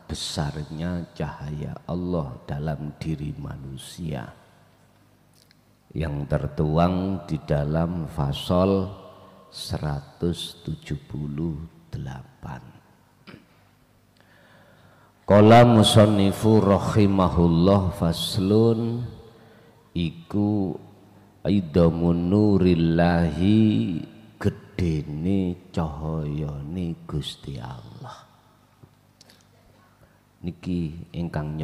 besarnya cahaya Allah dalam diri manusia yang tertuang di dalam Fasol 178. Qala musannifu rahimahullah faslun iku aidamun nurillahi gedene cahayane Gusti Allah. Niki ingkang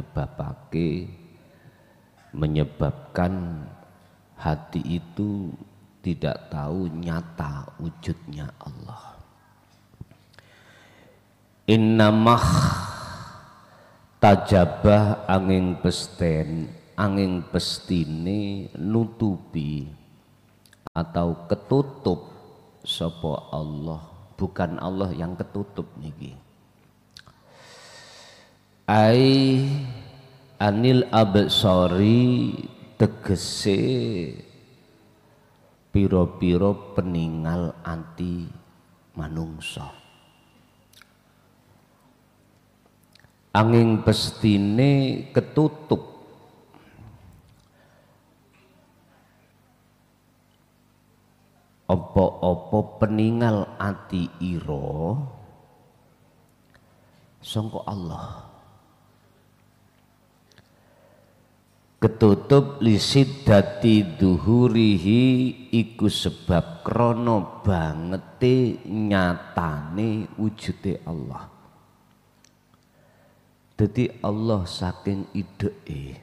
menyebabkan hati itu tidak tahu nyata wujudnya Allah. Innamah tajabah angin pestine nutupi atau ketutup sapa Allah, bukan Allah yang ketutup niki. Ai anil absori tegese piro-piro peninggal anti manungsa. Angin pestine ketutup opo-opo peninggal ati iro sangka Allah. Ketutup lisidati duhurihi iku sebab krono bangete nyatane wujude Allah. Jadi Allah saking idee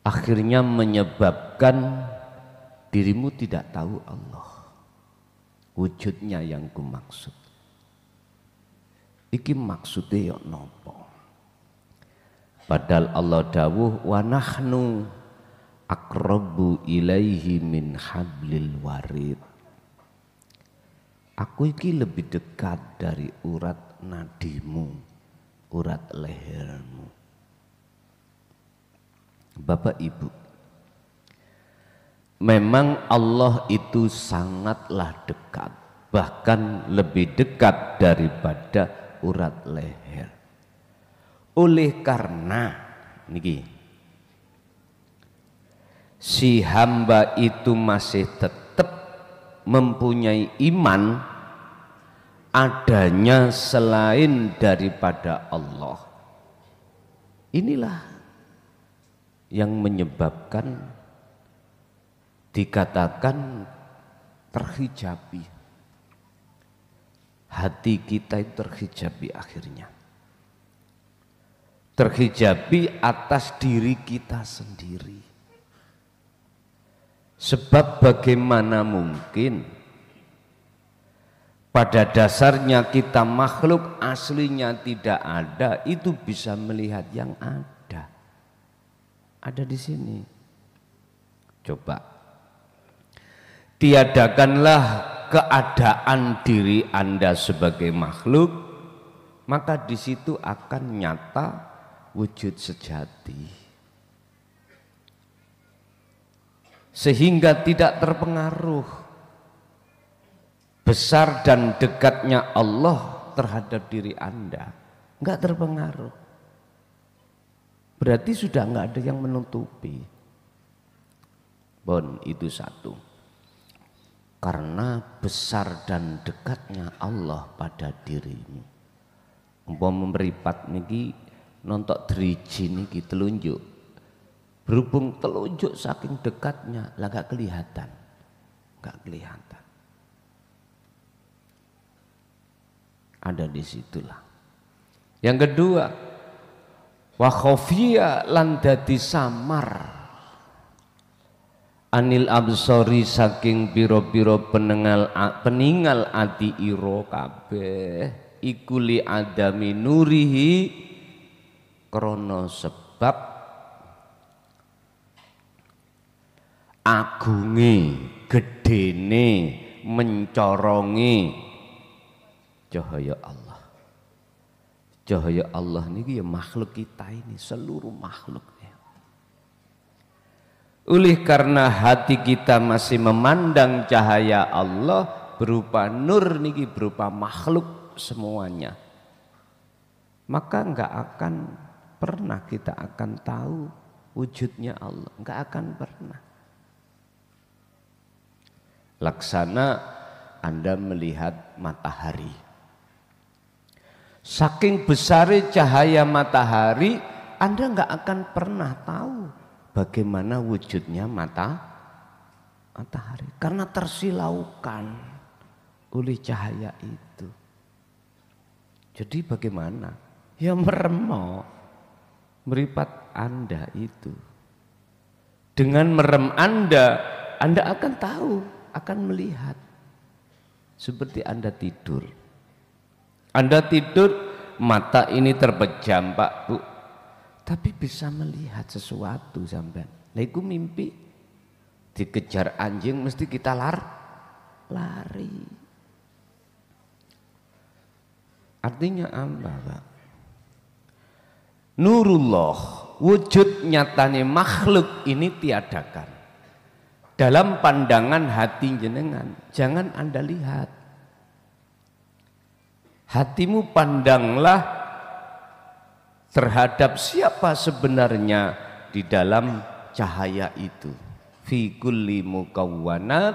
akhirnya menyebabkan dirimu tidak tahu Allah wujudnya yang kumaksud. Iki maksudnya ya nopo? Padahal Allah dawuh wa nahnu aqrabu ilaihi min hablil warid. Aku iki lebih dekat dari urat nadimu, urat lehermu. Bapak Ibu, memang Allah itu sangatlah dekat, bahkan lebih dekat daripada urat leher. Oleh karena niki si hamba itu masih tetap mempunyai iman adanya selain daripada Allah. Inilah yang menyebabkan dikatakan terhijabi. Hati kita itu terhijabi akhirnya. Terhijabi atas diri kita sendiri. Sebab bagaimana mungkin pada dasarnya kita makhluk aslinya tidak ada itu bisa melihat yang ada. Ada di sini. Coba tiadakanlah keadaan diri Anda sebagai makhluk, maka di situ akan nyata wujud sejati, sehingga tidak terpengaruh besar dan dekatnya Allah terhadap diri Anda, enggak terpengaruh. Berarti sudah enggak ada yang menutupi. Bon, itu satu. Karena besar dan dekatnya Allah pada dirimu. Umpama meripat niki nontok driji niki telunjuk, berhubung telunjuk saking dekatnya lah gak kelihatan, ada di situlah. Yang kedua, wa khofia lan dadi samar anil absori saking piro-piro peninggal ati iro kabeh iku li adami nurihi krono sebab agunge gedene mencorongi cahaya Allah. Cahaya Allah niki ya makhluk kita ini, seluruh makhluk ya. Oleh karena hati kita masih memandang cahaya Allah berupa nur niki, berupa makhluk semuanya, maka enggak akan pernah kita akan tahu wujudnya Allah, enggak akan pernah. Laksana Anda melihat matahari. Saking besar cahaya matahari, Anda enggak akan pernah tahu bagaimana wujudnya matahari karena tersilaukan oleh cahaya itu. Jadi bagaimana? Ya merem meripat Anda itu. Dengan merem Anda akan tahu, akan melihat. Seperti Anda tidur. Anda tidur, mata ini terpejam Pak Bu, tapi bisa melihat sesuatu sampean. Lah iku mimpi. Dikejar anjing mesti kita lari. Artinya apa Pak? Nurullah, wujud nyatane makhluk ini tiadakan. Dalam pandangan hati jenengan, jangan Anda lihat. Hatimu pandanglah terhadap siapa sebenarnya di dalam cahaya itu. Fi kulli mukawwanat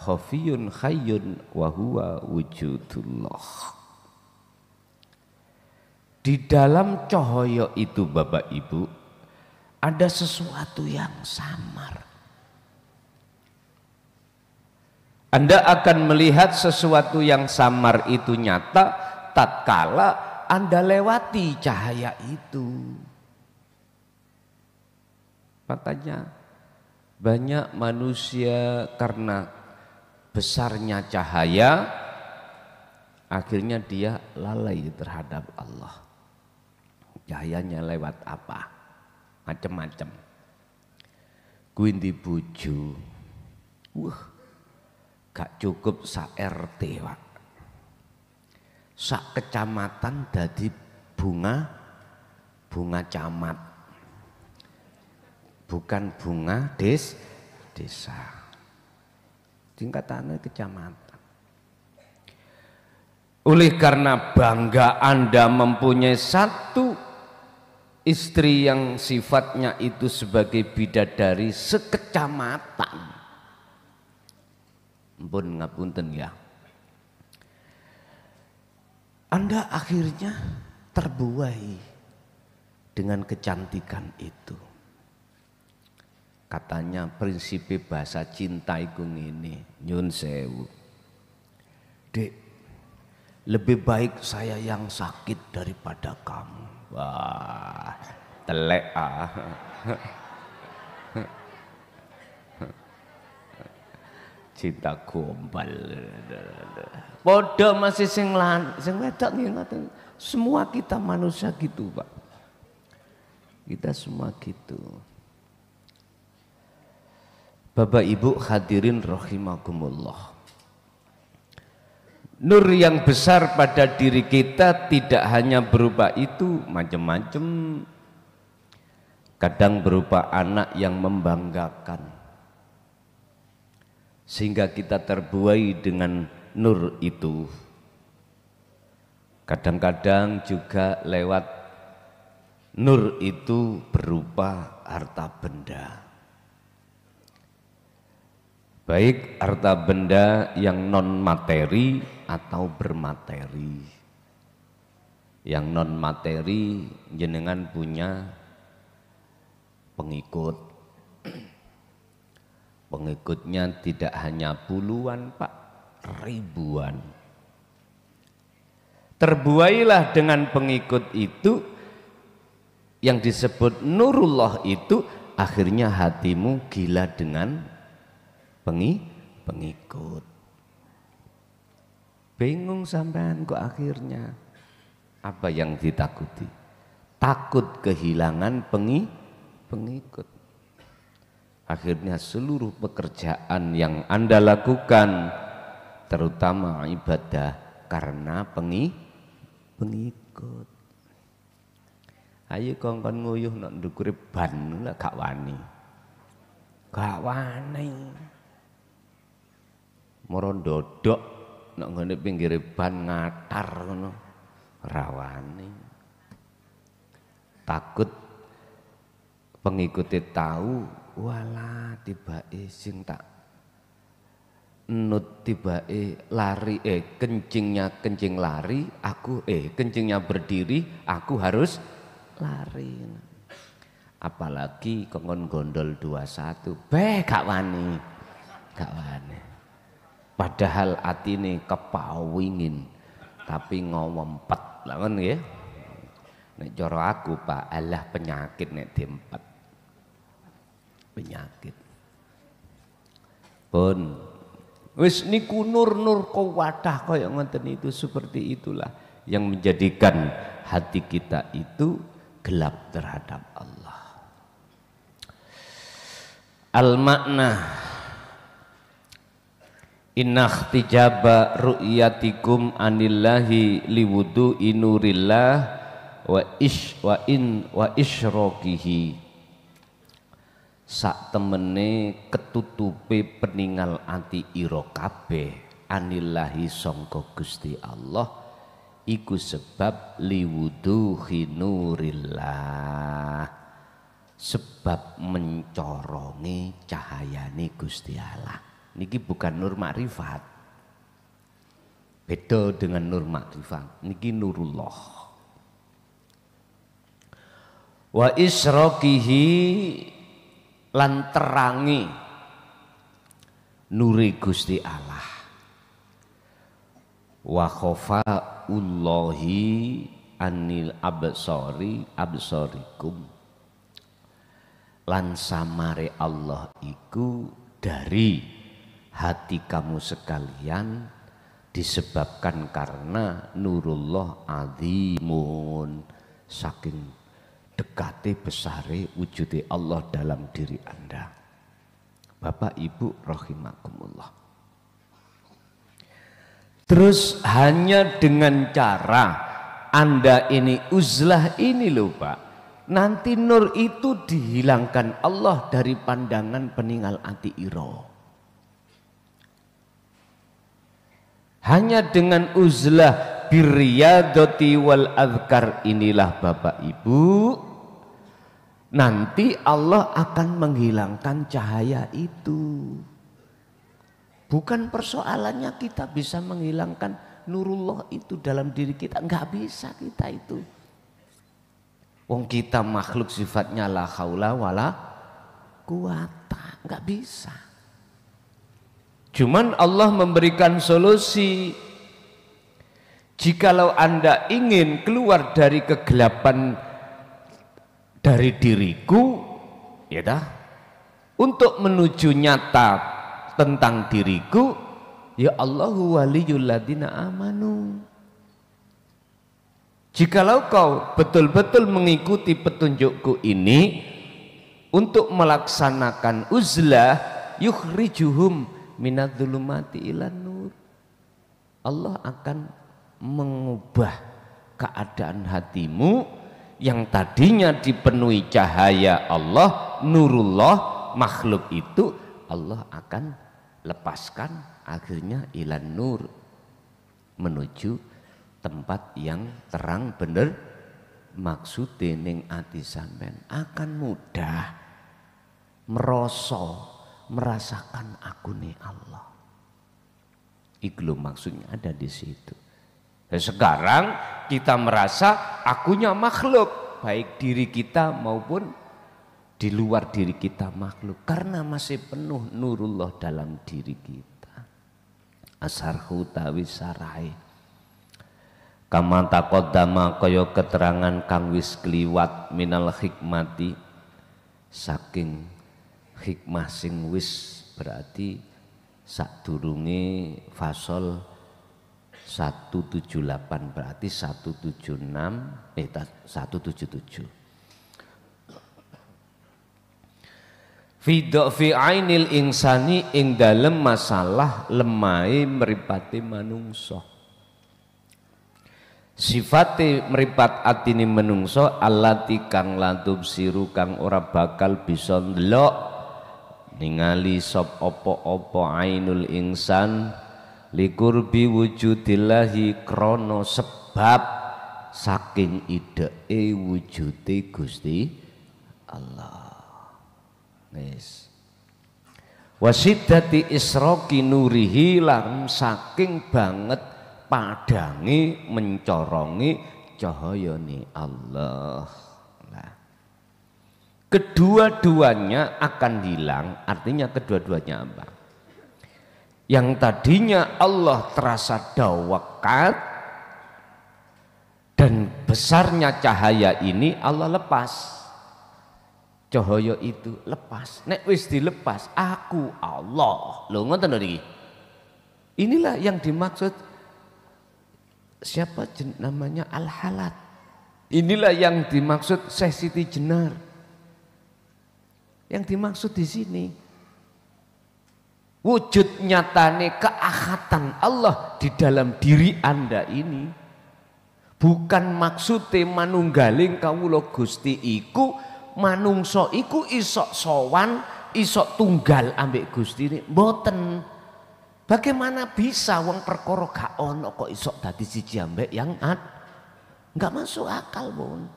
khafiyun khayyun wa huwa wujudullah. Di dalam cahaya itu Bapak Ibu ada sesuatu yang samar. Anda akan melihat sesuatu yang samar itu nyata tatkala Anda lewati cahaya itu. Makanya banyak manusia karena besarnya cahaya akhirnya dia lalai terhadap Allah. Cahayanya lewat apa? Macam-macam. Kuwi bojo. Gak cukup sak RT Pak. Sak kecamatan dadi bunga camat. Bukan bunga desa. Tingkatannya kecamatan. Oleh karena bangga Anda mempunyai satu istri yang sifatnya itu sebagai bidadari sekecamatan. Ampun ngapunten ya. Anda akhirnya terbuai dengan kecantikan itu. Katanya prinsip bahasa cinta iku ngene, nyun sewu. Dek, lebih baik saya yang sakit daripada kamu. Wah, telek ah. Cinta gombal. Podo masih sing wedok ngoten. Semua kita manusia gitu, Pak. Kita semua gitu. Bapak Ibu hadirin rahimakumullah. Nur yang besar pada diri kita tidak hanya berupa itu, macam-macam. Kadang berupa anak yang membanggakan. Sehingga kita terbuai dengan nur itu. Kadang-kadang juga lewat nur itu berupa harta benda. Baik harta benda yang non materi atau bermateri. Yang non materi jenengan punya pengikut. Pengikutnya tidak hanya puluhan Pak, ribuan. Terbuailah dengan pengikut itu yang disebut nurullah itu, akhirnya hatimu gila dengan pengikut. Bingung sampean kok akhirnya. Apa yang ditakuti? Takut kehilangan pengikut. Akhirnya seluruh pekerjaan yang Anda lakukan, terutama ibadah, karena pengikut. Ayo kongkon nguyuh nak ndukure ban lah gak wani. Gak wani. Moro ndodok nak ngene pinggire ban ngatar ngono. Ora wani. takut pengikuti tahu, walah tibake sing tak nut tibake lari kencing lari, aku kencingnya berdiri, aku harus lari. Apalagi kongkon gondol 21, gak wani. Padahal atine kepawingin tapi ngowempet lah kan ya. Nek cara aku Pak, alah penyakit nek diempet. Penyakit. Pun wis niku nur qawadah kaya ngoten itu, seperti itulah yang menjadikan hati kita itu gelap terhadap Allah. Al-makna inna ikhtijaba ru'yatikum anillahi liwudu'i nurillah wa isyraqihi. Sak temene ketutupe peninggal ati ira kabeh anillahi sangka Gusti Allah iku sebab liwuduhi nurillah, sebab mencorongi cahayane Gusti Allah. Niki bukan nur makrifat, beda dengan nur makrifat, niki nurullah. Wa isroqihi lan terangi nuri Gusti Allah. Wa khafaullahi anil absarikum, lan samare Allah iku dari hati kamu sekalian disebabkan karena nurullah azimun, saking dekate besare wujude Allah dalam diri Anda. Bapak Ibu rahimakumullah. Terus hanya dengan cara Anda ini uzlah ini loh Pak, nanti nur itu dihilangkan Allah dari pandangan peninggal ati iro. Hanya dengan uzlah birriyadati wal adhkar inilah Bapak Ibu, nanti Allah akan menghilangkan cahaya itu. Bukan persoalannya kita bisa menghilangkan nurullah itu dalam diri kita, enggak bisa kita itu. Wong kita makhluk sifatnya la haula wala quwata, enggak bisa. Cuman Allah memberikan solusi. Jikalau Anda ingin keluar dari kegelapan dari diriku, ya dah, untuk menuju nyata tentang diriku, ya Allahu waliyul ladzina amanu. Jikalau kau betul-betul mengikuti petunjukku ini untuk melaksanakan uzlah, yukhrijuhum minadz-dzulumati ilan nur, Allah akan mengubah keadaan hatimu yang tadinya dipenuhi cahaya Allah, nurullah, makhluk itu Allah akan lepaskan akhirnya ilan nur, menuju tempat yang terang bener. Maksudnya ning ati sampean akan mudah merasakan aku nih Allah. Iku maksudnya ada di situ. Dan sekarang kita merasa akunya makhluk, baik diri kita maupun di luar diri kita makhluk, karena masih penuh nurullah dalam diri kita. Asarhu tawi sarai kama taqaddama kaya keterangan kang wis kliwat minal hikmati, saking hikmah sing wis, berarti sadurunge fasol 178 berarti 176 177. Fi ainil insani ing dalem masalah lemai mripate manungsa. Sifate mripat atine menungso allati kang lantub siru kang ora bakal bisa ndelok ningali sop opo ainul insan likurbi wujudillahi krono sebab saking ideke wujude Gusti Allah. Wis. Wasiddati isroqi nurihi lan saking banget padangi mencorongi cahayane Allah. Nah, kedua-duanya akan hilang, artinya kedua-duanya apa? Yang tadinya Allah terasa dawakat dan besarnya cahaya ini Allah lepas. Cahaya itu lepas. Nek wis dilepas, aku Allah. Lho ngoten lho. Inilah yang dimaksud siapa namanya Al-Halat. Inilah yang dimaksud Syekh Siti Jenar. Yang dimaksud di sini wujud nyatane keahatan Allah di dalam diri Anda ini bukan maksudnya manunggaling kawula Gusti iku manungso iku isok sowan isok tunggal ambek Gusti ini mboten. Bagaimana bisa wong perkara gak ono kok isok dadi siji ambek yang nggak masuk akal pun.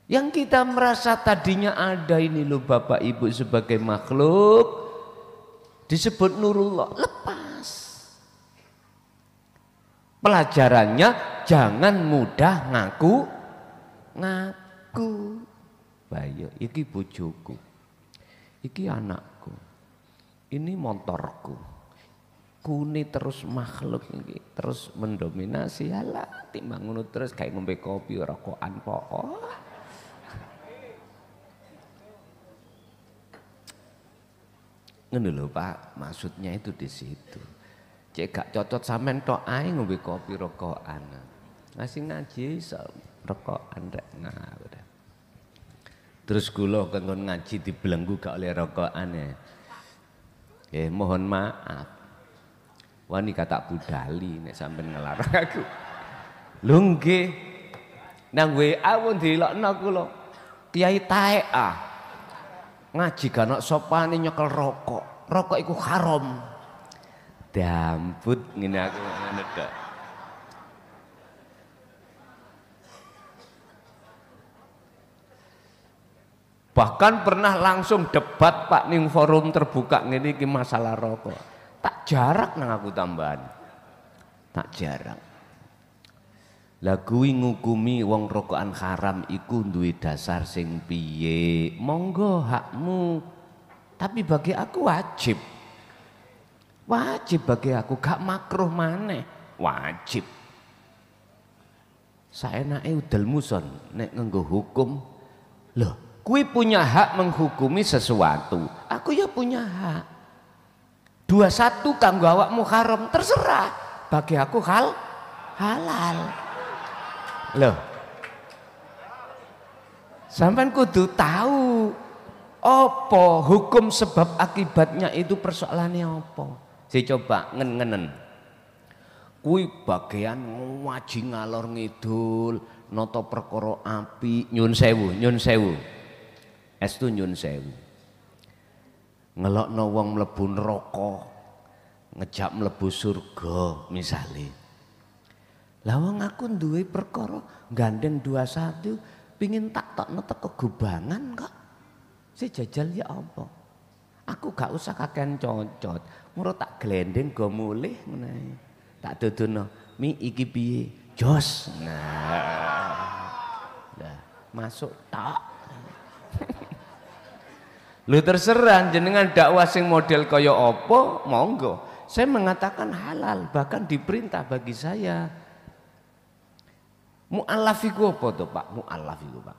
Yang kita merasa tadinya ada ini loh Bapak Ibu sebagai makhluk disebut nurullah, lepas. Pelajarannya jangan mudah ngaku. Bayo, iki bojoku, iki anakku, ini motorku, kuni terus makhluk iki terus mendominasi. Halah timbang ngono terus kayak ngombe kopi rokokan pokok. Ngono lho Pak, maksudnya itu di situ. Cek gak cocok sampean tok ae ngombe kopi rokokan. Ngasih ngaji iso rokokan rek ngawur. Terus kula kengkon ngaji dibelenggu gak oleh rokokane. Mohon maaf. Wani kata budali nek sampean ngelarang aku. Lho nggih. Nang WA pun dilokno kula. Kiai taek ah. Ngaji gak ono sopane nyekel rokok. Rokok iku haram. Dambut ngene aku ngono tok. Bahkan pernah langsung debat Pak ning forum terbuka ngene iki masalah rokok. Tak jarak nang aku tambahan. Tak jarak. Lah kuwi ngukumi wong rokokan haram iku duwe dasar sing piye? Monggo hakmu. Tapi bagi aku wajib. Wajib bagi aku, gak makruh maneh. Wajib. Saenake udel muson nek nganggo hukum. Loh, kui punya hak menghukumi sesuatu, aku ya punya hak. 21 kanggo awakmu haram, terserah. Bagi aku halal. Loh, sampean kudu tahu apa hukum sebab akibatnya itu persoalannya apa. Saya coba ngenen. Kui bagian ngaji ngalor ngidul, noto perkara api, nyun sewu. Estu nyun sewu. Ngelokno wong mlebu neraka, ngejak mlebu surga misale. Lah wong aku duwe perkara gandeng 21 pingin tak tokno teko gubangan kok. Si jajal ya apa? Aku gak usah kakean cocot, murut tak glendeng go mulih ngene. Tak dodono, mi iki piye? Jos. Nah, masuk tak. Lu terserah jenengan dakwah sing model kaya apa, monggo. Saya mengatakan halal, bahkan diperintah bagi saya. Mu'allaf iku apa to, Pak? Mu'allaf iku, Pak.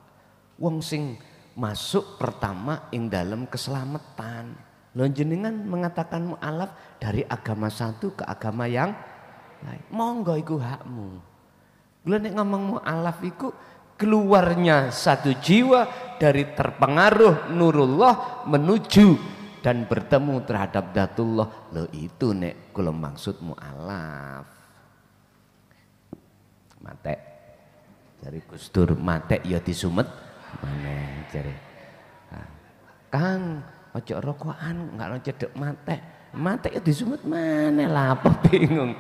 Wong sing masuk pertama ing dalam keselamatan. Lho jenengan mengatakan mu'allaf dari agama satu ke agama yang lain. Monggo iku hakmu. Lha nek ngomong mu'allaf iku keluarnya satu jiwa dari terpengaruh nurullah menuju dan bertemu terhadap datullah. Lho itu nek kula maksud mu'allaf. Matek. Jari Gus Dur matek ya disumet maneh jare. Kang, ojo rokokan, enggak ono cedek matek. Matek ya disumet maneh lah apa bingung.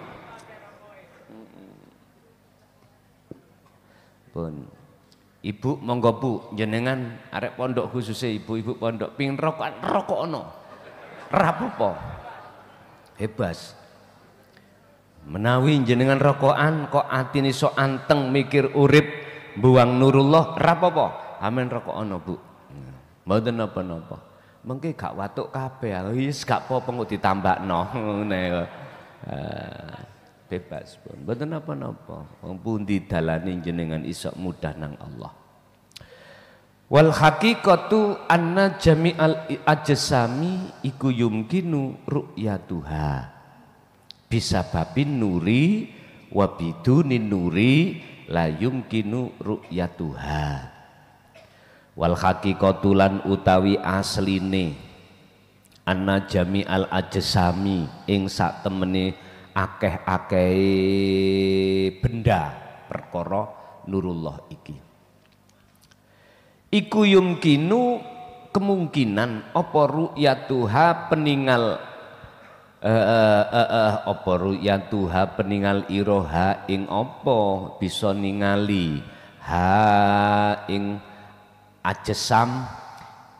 Pun Ibu monggo Bu, jenengan arek pondok khususnya ibu-ibu pondok pingin rokokan rokokno. Ra apa-apa. Hebas. Menawi jenengan rokokan kok atine sok anteng mikir urip buang nurullah ra apa-apa. Amen rokokno Bu. Mboten napa-napa. Mengke gak watuk kabeh. Wis gak apa-apa kok ditambakno ngene kok. Bebas pun, mboten napa-napa. Wong pundi dalane jenengan iso mudah nang Allah. Wal haqiqatu anna jami'al ajsami iku yumkinu ru'yatuha bisa babin nuri wa bidunin nuri la yumkinu ru'yatuha. Wal haqiqatu lan utawi asline anna jami'al ajsami ing sak temene akeh-akeh benda perkara nurullah iki iku yumkinu kemungkinan apa ru'yatuha peningal apa ru'yatuha peningal iroha ing apa bisa ningali ha ing ajsam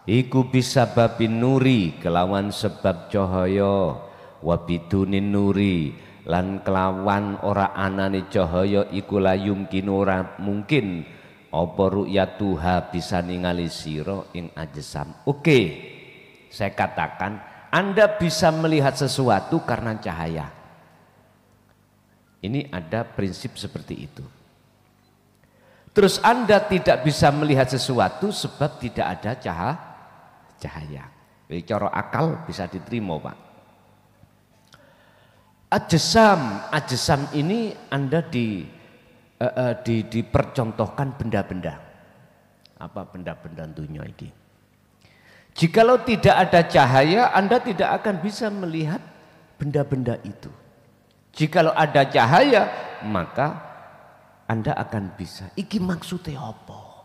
iku bisa babin nuri kelawan sebab cahaya wa bidunin nuri lan kelawan ora anane cahaya iku la yumkin ora mungkin apa ru'yatuha bisa ningali sira ing ajsam. Oke, saya katakan Anda bisa melihat sesuatu karena cahaya. Ini ada prinsip seperti itu. Terus Anda tidak bisa melihat sesuatu sebab tidak ada cahaya. Jadi cara akal bisa diterima Pak. Ajsam ini Anda dipercontohkan benda-benda. Apa benda-benda dunia ini? Jikalau tidak ada cahaya, Anda tidak akan bisa melihat benda-benda itu. Jikalau ada cahaya, maka Anda akan bisa. Iki maksudnya apa?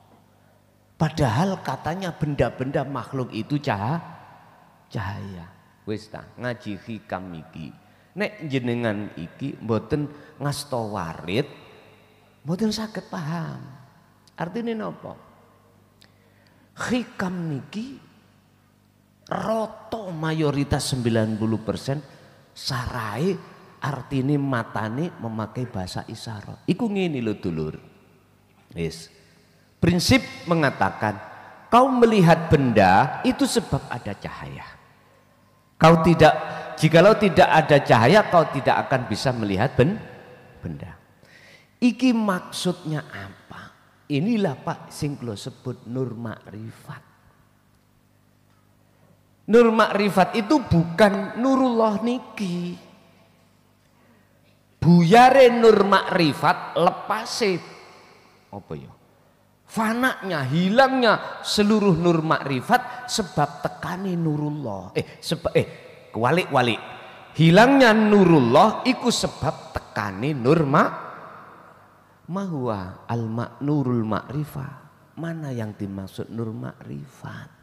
Padahal katanya benda-benda makhluk itu cahaya. Wis ta, ngaji hikam iki. Nek jenengan iki mboten ngasta warid, mboten saged paham. Artine napa? Hikam niki roto mayoritas 90% sarai artine matane memakai bahasa isyarat. Iku ngene lho dulur. Wis. Prinsip mengatakan kau melihat benda itu sebab ada cahaya. Jikalau tidak ada cahaya kau tidak akan bisa melihat benda. Iki maksudnya apa? Inilah Pak sing kula sebut nur makrifat. Nur makrifat itu bukan nurullah niki. Buyare nur makrifat lepase apa ya? Fanaknya, hilangnya seluruh nur makrifat sebab tekani nurullah. Kewalik-walik. Hilangnya nurullah iku sebab tekani nur mahwa al-nurul makrifah. Mana yang dimaksud nur makrifat?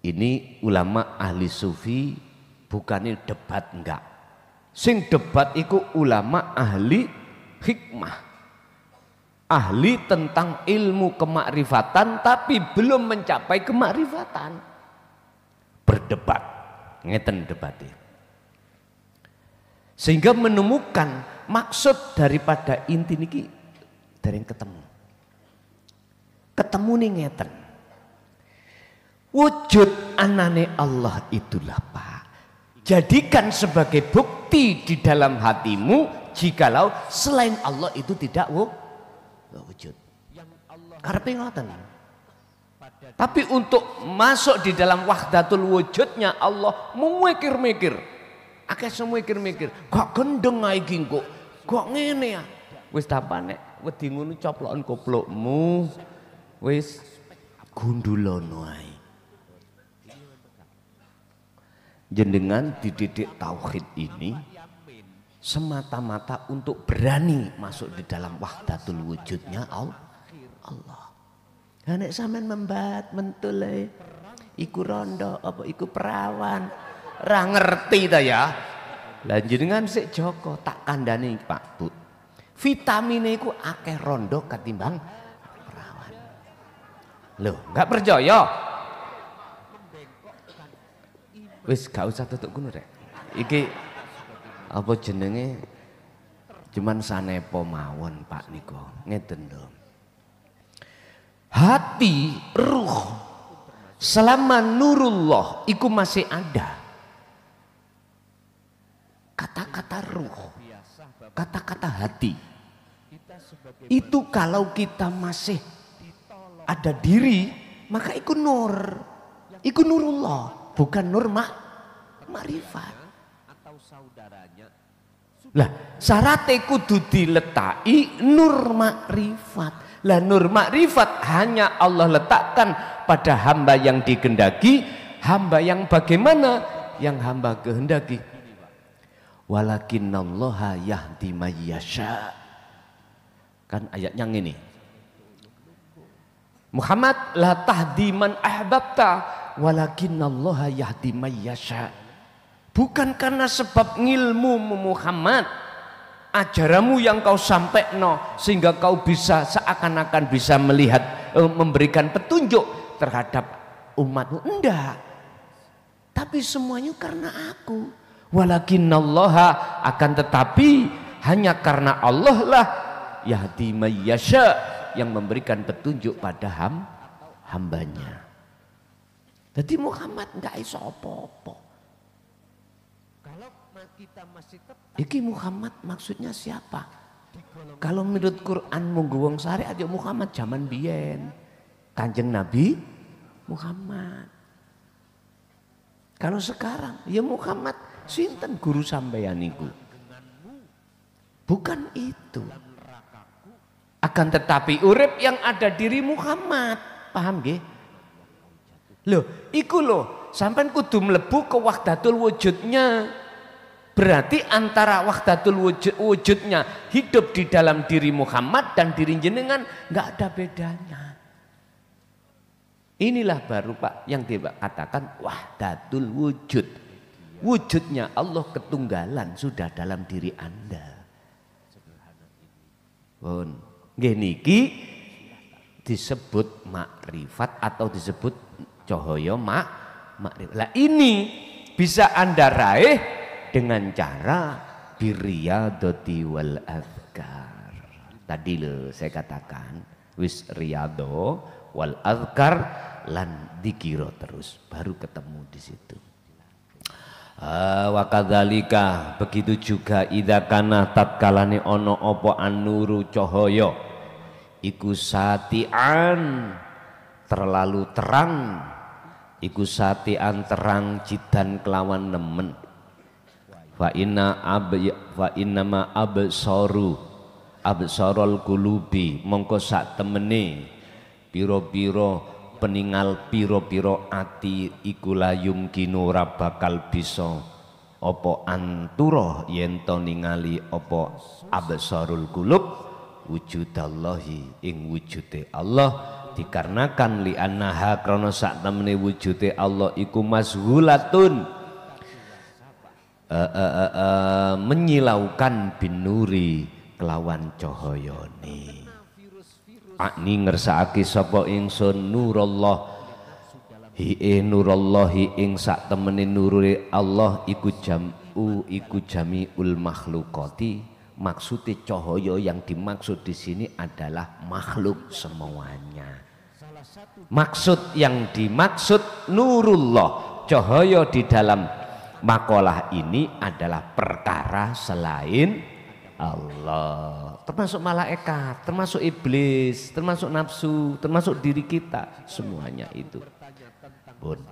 Ini ulama ahli sufi bukannya debat enggak. Sing debat iku ulama ahli hikmah. Ahli tentang ilmu kemakrifatan tapi belum mencapai kemakrifatan. Berdebat, ngeten debatnya. Sehingga menemukan maksud daripada inti niki dari yang ketemu. Ketemu nih ngeten. Wujud anane Allah itulah Pak. Jadikan sebagai bukti di dalam hatimu jikalau selain Allah itu tidak wujud. Karepe ngoten. Tapi untuk masuk di dalam wahdatul wujudnya Allah memikir-mikir. Akeh semua mikir-mikir. Kok gendeng iki kok ngene ya. Wis tapane wedi ngono coploken koplokmu. Wis gundulono ae. Jenengan dididik tauhid ini semata-mata untuk berani masuk di dalam wahdatul wujudnya Allah. Nek sampean membat mentul iku rondo apa iku perawan ra ngerti ta ya. Lah jenengan sik Joko tak kandhani Pak Bu. Vitamine iku akeh rondo ketimbang perawan. Loh, enggak percaya? Wis gak usah tutuk ngono rek. Iki apa jenenge cuman sanepo mawon Pak niku. Ngeten lho. Hati, ruh selama nurullah iku masih ada. Kata-kata ruh, kata-kata hati. Itu kalau kita masih ada diri, maka iku nur. Iku nurullah, bukan nur makrifat. Lah, syaratnya kudu diletaki nur makrifat. Lah nur makrifat hanya Allah letakkan pada hamba yang dikehendaki, hamba yang bagaimana? Yang hamba kehendaki. Walakinnallaha yahdi may yasha. Kan ayatnya ini. Muhammad la tahdi man ahbabta walakinnallaha yahdi may yasha. Bukan karena sebab ngilmu Muhammad, ajaranmu yang kau sampaikan sehingga kau bisa seakan-akan bisa melihat, memberikan petunjuk terhadap umatmu. Enggak. Tapi semuanya karena aku. Walakinnallaha, akan tetapi hanya karena Allah lah yahdi may yasha, yang memberikan petunjuk pada hambanya. Jadi Muhammad enggak iso apa-apa. Iki Muhammad maksudnya siapa? Kalau menurut Quran munggu wong syariat ya Muhammad zaman biyen. Kanjeng Nabi Muhammad. Kalau sekarang ya Muhammad sinten guru sampeyan niku. Bukan itu. Akan tetapi urip yang ada diri Muhammad. Paham nggih? Loh, iku loh, sampean kudu mlebu ke wahdatul wujudnya. Berarti antara wahdatul wujudnya hidup di dalam diri Muhammad dan diri jenengan nggak ada bedanya. Inilah baru Pak yang dikatakan wahdatul wujud. Wujudnya Allah ketunggalan sudah dalam diri Anda. Pun nggih niki disebut makrifat atau disebut cahaya makrifat. Lah ini bisa Anda raih dengan cara birriyadati wal azkar. Tadi loh saya katakan wis riyadho wal azkar lan dikira terus baru ketemu di situ. Wa kadzalika, begitu juga idza kana tatkalane ana apa an-nuru cahaya iku satian terlalu terang, iku satian terang jidan kelawan nemen. Fa inna ma absarul qulubi, mongko sak temene pira-pira peningal pira-pira ati iku layum kinu ora bakal bisa apa antura yen to ningali apa absarul qulub wujudallahi ing wujude Allah, dikarenakan li annaha krana sak temene wujude Allah iku mashulatun menyilaukan binuri kelawan cahayane. Akni ngersakake sapa ingsun nurullah nurallahi ing sak temene nurure Allah iku jamiul makhluqati. Maksudnya cahaya yang dimaksud di sini adalah makhluk semuanya. Maksud yang dimaksud nurullah, cahaya di dalam makalah ini adalah perkara selain Allah, termasuk malaikat, termasuk iblis, termasuk nafsu, termasuk diri kita, semuanya itu.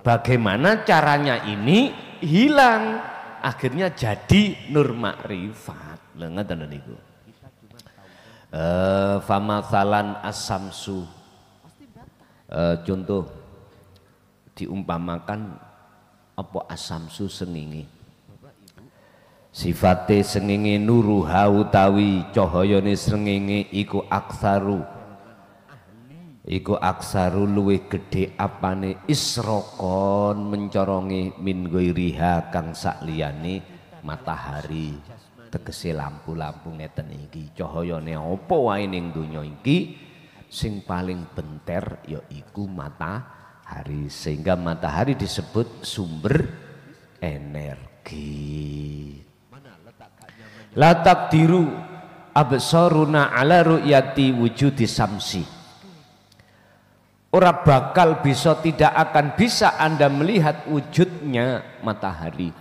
Bagaimana caranya ini hilang, akhirnya jadi nur makrifat. Ngeten niku. Famathalan as-samsu, contoh diumpamakan apa asamsu sengenge, sifate sengenge nuruha utawi cahayane sengenge iku aksaru luwih gedhe apane isrokon mencorongi min ghairiha kang sakliyane matahari. tegese lampu-lampu ngeten iki cahayane apa wae ning donya iki sing paling benter yaiku matahari, sehingga matahari disebut sumber energi. La taqdiru absaruna ala ru'yati wujudi samsi. Ora bakal bisa, tidak akan bisa Anda melihat wujudnya matahari.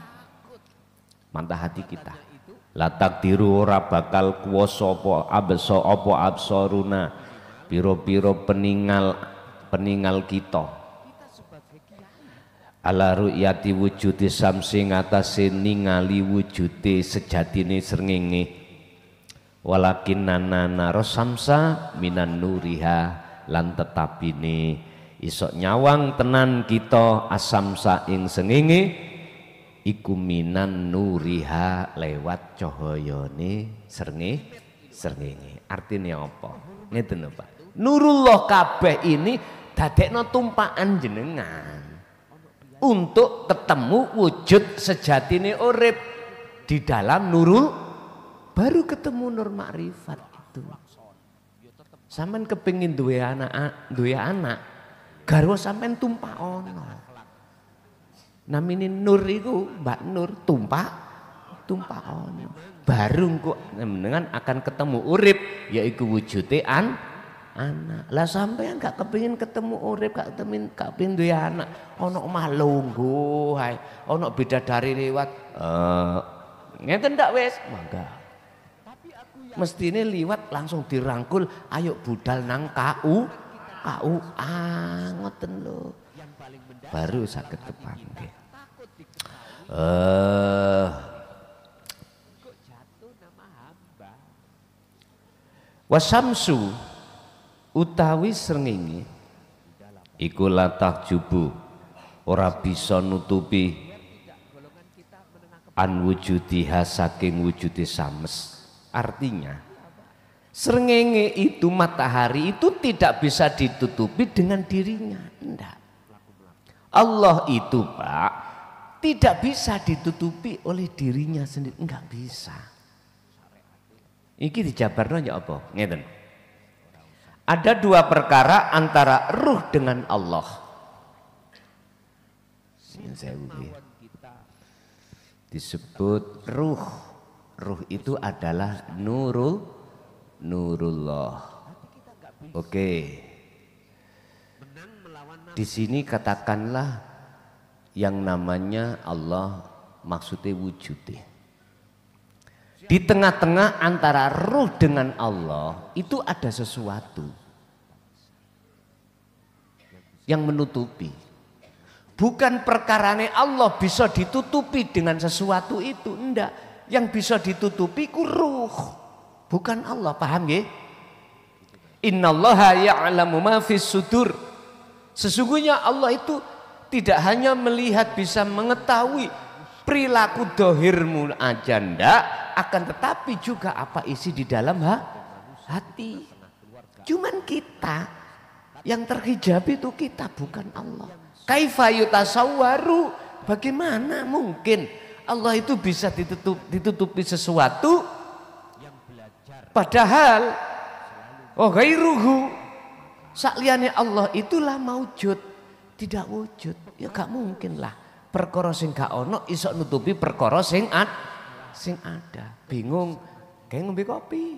Mata hati kita. La taqdiru ora bakal kuwasa apa absaruna piro-piro peningal kita. Ala ru'yati wujudi samsi ngatasé ningali wujude sejatine srengenge. Walakin nana samsa minan nuriha, lan tetapine isok nyawang tenan kita asamsa ing srengenge iku minan nuriha, lewat cahayane srengenge. Artinya apa? Ngeten lho Pak. Nurullah kabeh ini dadekno tumpakan jenengan untuk ketemu wujud sejatine urip di dalam nurul, baru ketemu nur makrifat itu. Sampeyan kepengin duwe anak, garwa sampeyan tumpakono. Namine nur iku Mbak Nur tumpakono. Baru kok dengan akan ketemu urip yaiku wujude anak. Lah sampean gak kepengin ketemu urip, gak kepengin duwe anak, ana omah lungguh hae, ana bidadari liwat. Ngeten ndak wis? Mangga. Mestine liwat langsung dirangkul, ayo budal nang KU. Ngoten lho. Baru saged kepanggih. Wasamsu utawi srengenge iku latah jubu ora bisa nutupi an wujudiha saking wujudi sames. Artinya srengenge itu, matahari itu tidak bisa ditutupi dengan dirinya. Enggak. Allah itu Pak tidak bisa ditutupi oleh dirinya sendiri, enggak bisa. Iki dijabarno ya apa? Ngeten. Ada dua perkara antara ruh dengan Allah. Disebut ruh. Ruh itu adalah nurullah. Oke. Di sini katakanlah yang namanya Allah maksudnya wujudnya. Di tengah-tengah antara ruh dengan Allah itu ada sesuatu yang menutupi. Bukan perkarane Allah bisa ditutupi dengan sesuatu itu, enggak. Yang bisa ditutupi ku ruh, bukan Allah. Paham ya? Innallaha ya'lamu ma fis sudur. Sesungguhnya Allah itu tidak hanya melihat, bisa mengetahui perilaku dohirmu aja ndak, akan tetapi juga apa isi di dalam hati. Cuman kita yang terhijab itu kita, bukan Allah. Kaifa yutasawwaru, bagaimana mungkin Allah itu bisa ditutupi sesuatu, padahal ghairuhu, sakliyane Allah itulah maujud, tidak wujud. Ya gak mungkin lah perkara sing gak ono iso nutupi perkara sing ada. Bingung kayak ngombe kopi.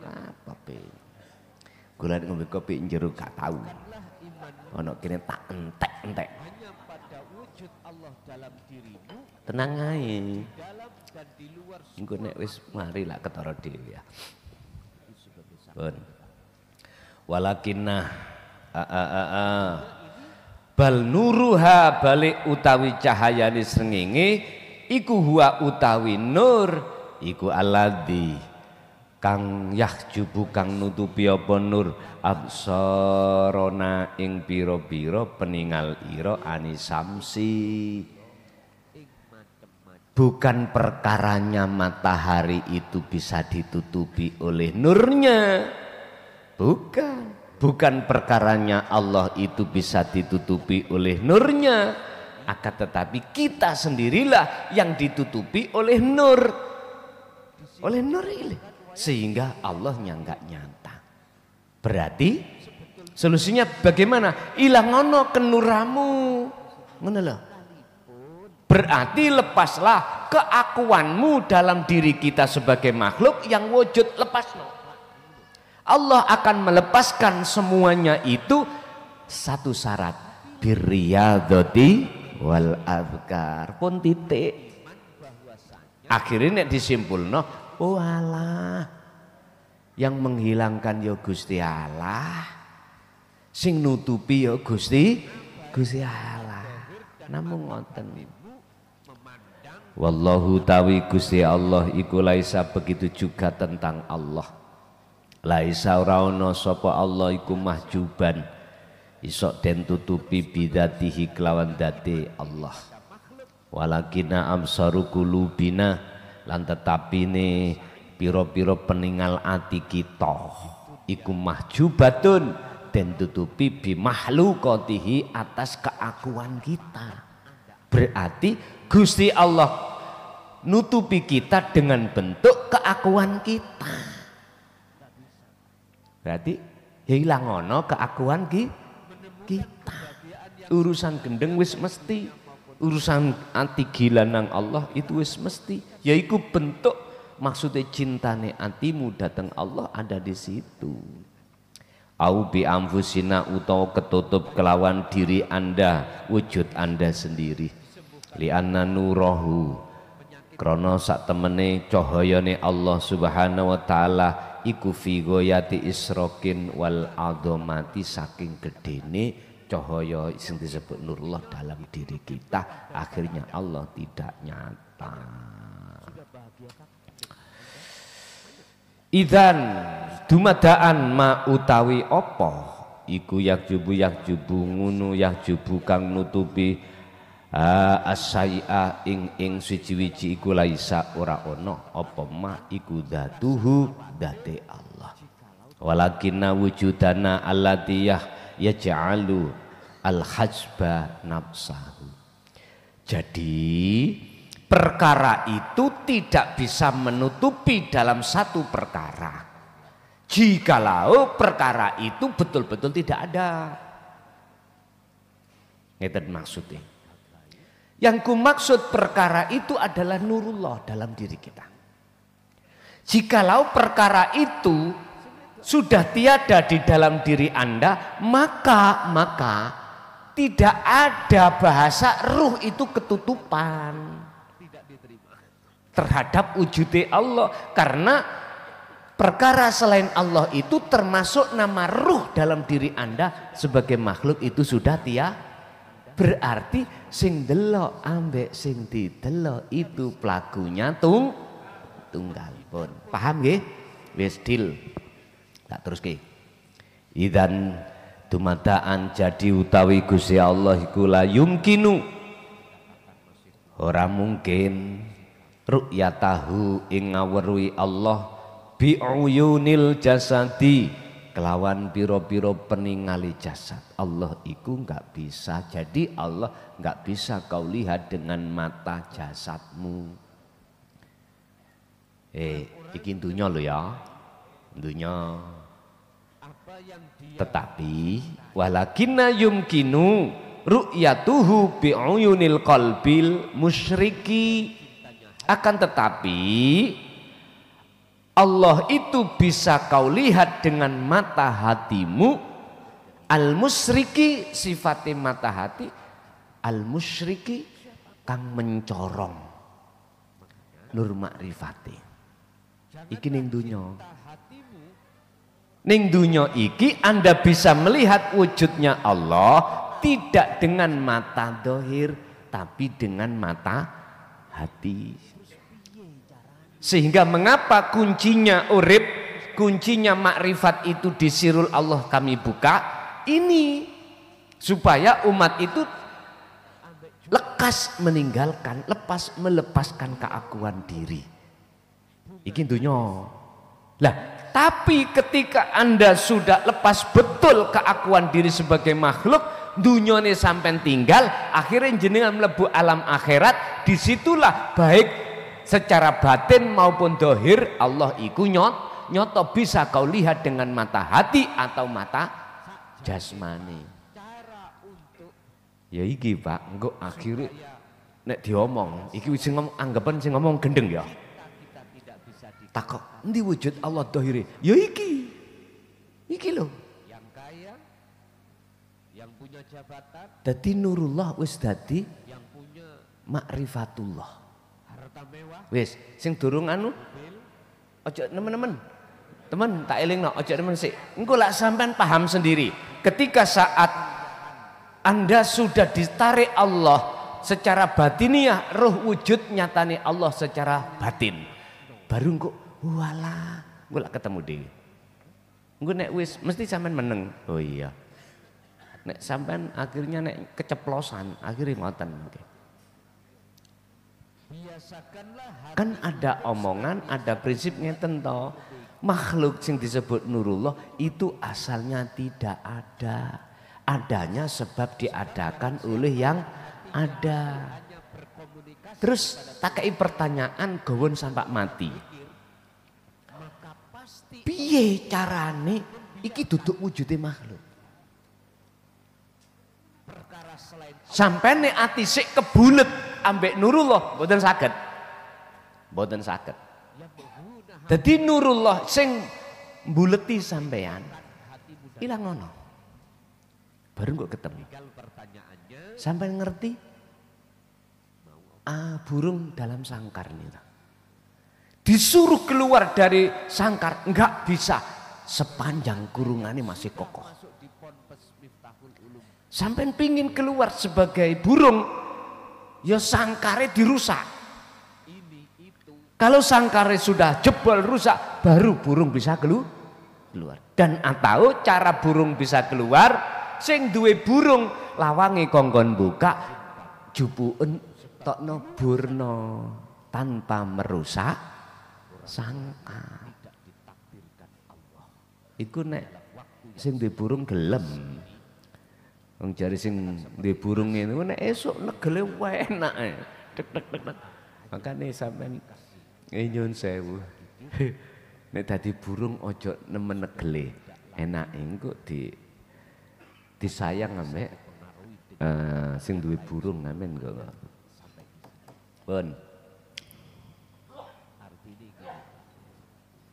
Apa pe? Gula ngombe kopi njero gak tahu. Ono kene tak entek-entek. Tenang ae. Engko nek wis mari lah ketara dhewe ya. Pun. Walakinna bal nuruha, balik utawi cahayane srengenge iku huwa utawi nur iku alladzi kang yahjubu kang nutupi apa nur absarona ing pira-pira peningal ira anisamsi. Bukan perkaranya matahari itu bisa ditutupi oleh nurnya, bukan perkaranya Allah itu bisa ditutupi oleh nurnya, akan tetapi kita sendirilah yang ditutupi oleh nur. Oleh nur ini. Sehingga Allahnya enggak nyata. Berarti solusinya bagaimana? Ilangono kenuramu. Ngono lho. Berarti lepaslah keakuanmu dalam diri kita sebagai makhluk yang wujud, lepasno. Allah akan melepaskan semuanya itu satu syarat, birriyadhati wal adhkar. Pun titik. Akhirnya disimpulno, oh alah, yang menghilangkan ya Gusti Allah, sing nutupi ya Gusti Allah. Namun ngoten. Wallahu tawi Gusti Allah iku laisa begitu juga tentang Allah. Laisa ora ana sapa Allah iku mahjuban. Isok den tutupi bidatihi kelawan date Allah. Walakina amsaru qulubina lan tetapine pira-pira peningal ati kita iku mahjubatun den tutupi bi makhluqatihi atas keakuan kita. Berarti Gusti Allah nutupi kita dengan bentuk keakuan kita. Berarti hilang ono keakuan kita. Urusan gendeng wis mesti, urusan anti gila nang Allah itu wis mesti. Yaiku bentuk maksudnya cintane atimu datang Allah ada di situ. Au bi anfusina utawa ketutup kelawan diri Anda, wujud Anda sendiri. Li'anna nurahu krana sak temene cahayane Allah Subhanahu wa taala iku fi ghayati isrokin wal adhamati, saking gedene cahaya sing disebut nurullah dalam diri kita, akhirnya Allah tidak nyata. Idzan dumadaan ma utawi apa iku yakjubu ngunu yakjubu kang nutupi asai'a ing suci-wici iku laisa ora ono apa ma iku datuhu date Allah. Walakinna wujudana allatiyah yaj'alu al-hajba nafsahu. Jadi perkara itu tidak bisa menutupi dalam satu perkara jikalau perkara itu betul-betul tidak ada. Ngeten maksudnya. Yang kumaksud perkara itu adalah nurullah dalam diri kita. Jikalau perkara itu sudah tiada di dalam diri Anda, maka tidak ada bahasa ruh itu ketutupan terhadap wujudnya Allah. Karena perkara selain Allah itu termasuk nama ruh dalam diri Anda sebagai makhluk itu sudah tiada. Berarti sing delok ambek sing didelok itu pelakunya tunggal pun. Paham nggih? Wis deal. Tak teruske. Idzan dumadaan jadi utawi Gusti Allah iku la yumkinu ora mungkin ru'yatahu ing ngaweruhi Allah bi uyunil jasadi kelawan piro-piro peningali jasad. Allah iku enggak bisa, jadi Allah enggak bisa kau lihat dengan mata jasadmu. Iki dunya lho ya, dunya. Tetapi walakinna yumkinu ru'yatuhu bi'uyunil qalbil musyriki. Akan tetapi Allah itu bisa kau lihat dengan mata hatimu. Al-musyriki sifatnya mata hati. Al-musyriki kang mencorong nur makrifati. Iki ning dunya. Ning dunya iki Anda bisa melihat wujudnya Allah tidak dengan mata dohir tapi dengan mata hati. Sehingga mengapa kuncinya urip, kuncinya makrifat itu di sirul Allah kami buka ini supaya umat itu lekas meninggalkan, melepaskan keakuan diri. Iki dunya. Lah, tapi ketika Anda sudah lepas betul keakuan diri sebagai makhluk, dunyane sampean tinggal, akhirnya jenengan mlebu alam akhirat. Disitulah baik secara batin maupun dohir Allah iku nyoto bisa kau lihat dengan mata hati atau mata jasmani. Ya iki Pak, engko akhirnya nek diomong iki sing ngomong anggapan sing ngomong gendeng ya. Takok endi wujud Allah dohire? Ya iki. Iki lho. Yang kaya, yang punya jabatan. Dadi nurullah wis dadi yang punya makrifatullah. Harta mewah. Wis, sing durung anu ojo nemen-nemen. Temen tak elingno, ojo nemen sik. Engko lak sampean paham sendiri. Ketika saat Anda sudah ditarik Allah secara batiniah, roh wujud nyatane Allah secara batin. Baru engko walah, engko lak ketemu dhewe. Engko nek wis mesti sampean meneng. Oh iya. Nek sampean akhirnya nek keceplosan, akhirnya ngoten. Kan ada omongan, ada prinsipnya tentu. Makhluk yang disebut nurullah itu asalnya tidak ada. Adanya sebab diadakan oleh yang ada. Terus takai pertanyaan gawon sampai mati. Piye carane iki duduk wujudnya makhluk? Sampai nek ati sik kebulet ambek nurullah mboten saged. Mboten saged. Jadi nurullah sing mbuleti sampean ilang ngono. Baru kok ketemu. Sampean ngerti? Burung dalam sangkar nih. Disuruh keluar dari sangkar enggak bisa sepanjang kurungannya masih kokoh. Sampean pingin keluar sebagai burung, ya sangkarnya dirusak. Kalau sangkarnya sudah jebol rusak, baru burung bisa keluar. Dan atau cara burung bisa keluar, sing duwe burung lawangi kongkon buka, jupuun tokno burno tanpa merusak sangkar. Iku nek sing duwe burung gelem. Wong jare sing duwe burung ngene nek esuk negele enak. Tek tek tek tek. Makane sampean nyun sewu. Nek dadi burung ojo nemen negele. Enake engko disayang ambek sing duwe burung amen kok. Pun.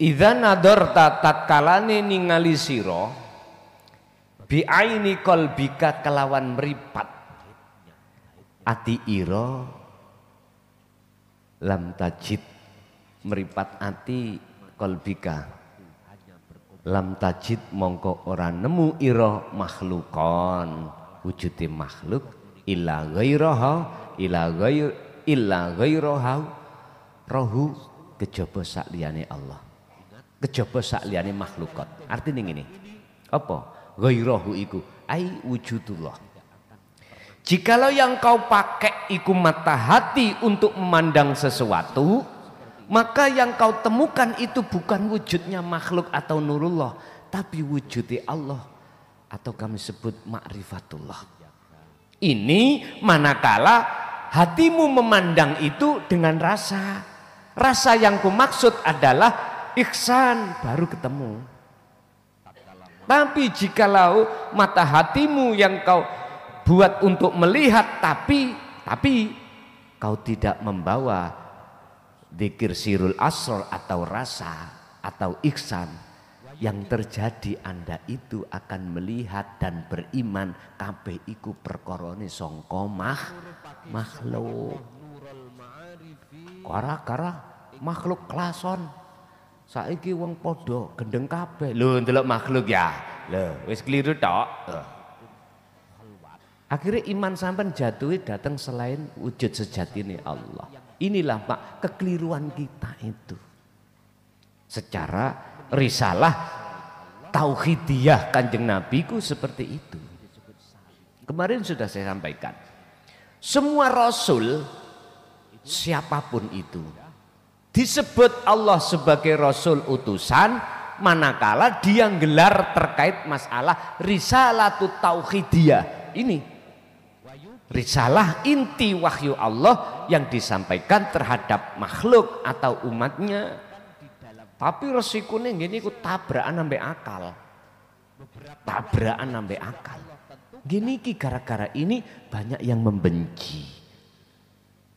Idza nadarta tatkalane ningali sira bi aini qalbika kelawan mripat ati ira lam tajid mripat ati qalbika lam tajid mongko ora nemu ira makhlukon wujude makhluk illa ghairaha rohu kejaba sak liyane Allah kejaba sak liyane makhlukot artine ngene apa ghairahu iku ai wujudullah. Jikalau yang kau pakai iku mata hati untuk memandang sesuatu, maka yang kau temukan itu bukan wujudnya makhluk atau nurullah, tapi wujudnya Allah atau kami sebut ma'rifatullah. Ini manakala hatimu memandang itu dengan rasa. Rasa yang kumaksud adalah ihsan, baru ketemu. Tapi jikalau mata hatimu yang kau buat untuk melihat tapi kau tidak membawa dzikir sirul asrar atau rasa atau ihsan, yang terjadi Anda itu akan melihat dan beriman kabeh iku perkorone sangka makhluk. Kara-kara makhluk klason. Saiki wong padha gendeng kabeh. Lho ndelok makhluk ya. Lho wis keliru tok. Akhirnya iman sampean jatuhi datang selain wujud sejatine Allah. Inilah Pak kekeliruan kita itu. Secara risalah tauhidiyah Kanjeng Nabi ku seperti itu. Kemarin sudah saya sampaikan. Semua rasul siapapun itu disebut Allah sebagai rasul utusan, manakala dia gelar terkait masalah risalatut tauhidiyah. Ini risalah inti wahyu Allah yang disampaikan terhadap makhluk atau umatnya. Tapi resikonya gini ikut tabrakan sampai akal. Tabrakan sampai akal. Gini gara-gara ini banyak yang membenci.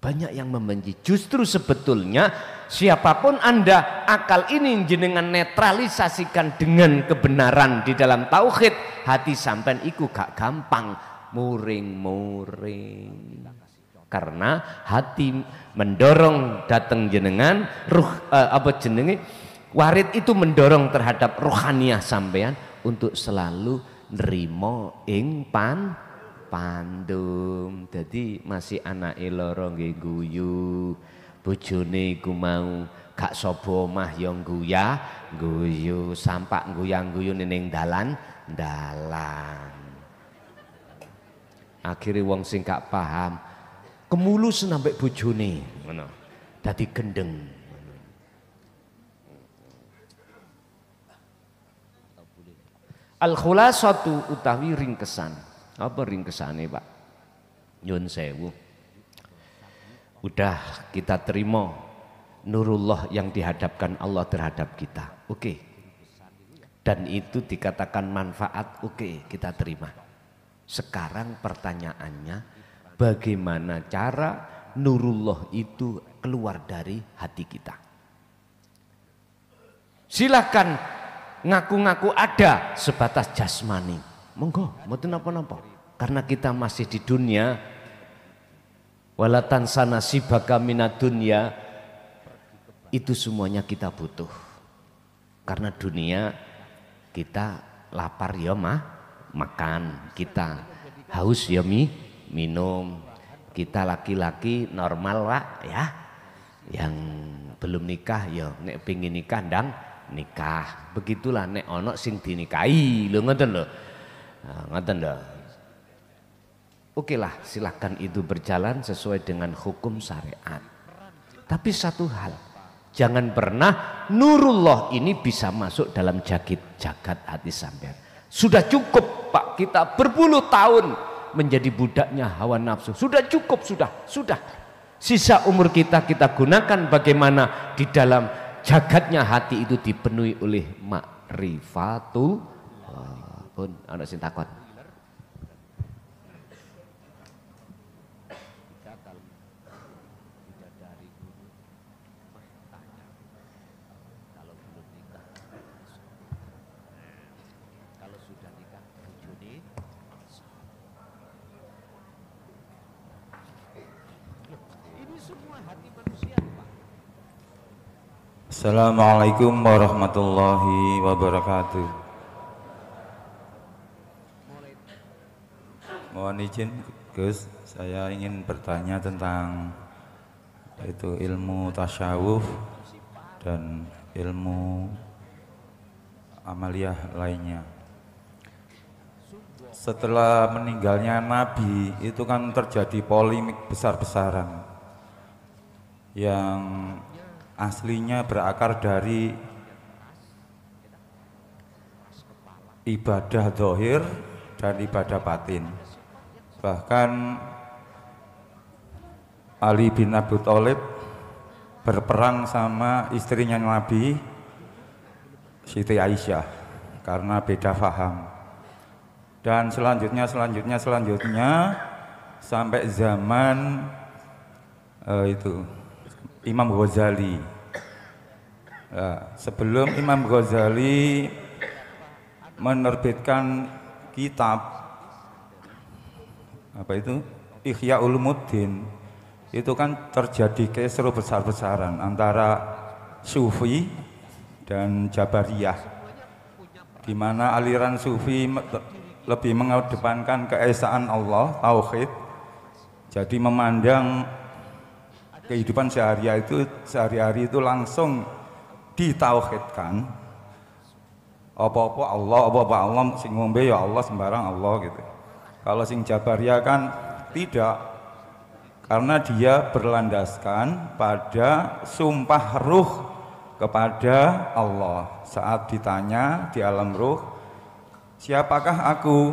Banyak yang membenci. Justru sebetulnya siapapun Anda, akal ini jenengan netralisasikan dengan kebenaran di dalam tauhid, hati sampean iku gak gampang muring-muring. Karena hati mendorong datang jenengan, ruh apa jenenge warid itu mendorong terhadap rohaniah sampean untuk selalu nerimo ing pandum. Jadi masih anak loro nggih guyu, bojone iku mau gak sapa omah ya guyu, sampak guyang-guyu ning dalan. Akhirnya wong sing gak paham kemulus sampai bojone ngono. Dadi gendeng. Al-khulasatu utawi ringkesan. Apa ringkesane Pak? Nyun sewu. Udah kita terima nurullah yang dihadapkan Allah terhadap kita. Oke. Dan itu dikatakan manfaat, oke, kita terima. Sekarang pertanyaannya, bagaimana cara nurullah itu keluar dari hati kita? Silakan ngaku-ngaku ada sebatas jasmani. Monggo, mboten napa-napa. Karena kita masih di dunia. Wala tansana sibaka minad dunya. Itu semuanya kita butuh. Karena dunia kita lapar ya makan, kita haus ya minum. Kita laki-laki normal Pak ya. Yang belum nikah ya nek pengin nikah ndang nikah. Begitulah nek ono sing dinikahi lho ngoten lho. Ngoten lho. Oke lah, silahkan itu berjalan sesuai dengan hukum syariat. Tapi satu hal, jangan pernah nurullah ini bisa masuk dalam jagat hati sampean. Sudah cukup Pak, kita berpuluh tahun menjadi budaknya hawa nafsu. Sudah cukup, sudah. Sisa umur kita gunakan bagaimana di dalam jagatnya hati itu dipenuhi oleh ma'rifatul. Pun ana sing takon. Kalau sudah nikah bojone ini semua hati manusia Pak. Assalamualaikum warahmatullahi wabarakatuh. Mohon izin Gus, saya ingin bertanya tentang itu ilmu tasyawuf dan ilmu amaliyah lainnya. Setelah meninggalnya Nabi itu kan terjadi polemik besar-besaran yang aslinya berakar dari ibadah zahir dan ibadah batin. Bahkan Ali bin Abi Thalib berperang sama istrinya Nabi Siti Aisyah karena beda faham. Dan selanjutnya sampai zaman itu Imam Ghazali. Sebelum Imam Ghazali menerbitkan kitab apa itu Ihya Ulumuddin, itu kan terjadi kisruh besar-besaran antara Sufi dan Jabariyah, di mana aliran Sufi lebih mengedepankan keesaan Allah, tauhid, jadi memandang kehidupan sehari-hari itu langsung ditauhidkan. Apa-apa Allah, sing ngombe ya Allah, sembarang Allah gitu. Kalau sing Jabariyah kan tidak, karena dia berlandaskan pada sumpah ruh kepada Allah saat ditanya di alam ruh, siapakah aku?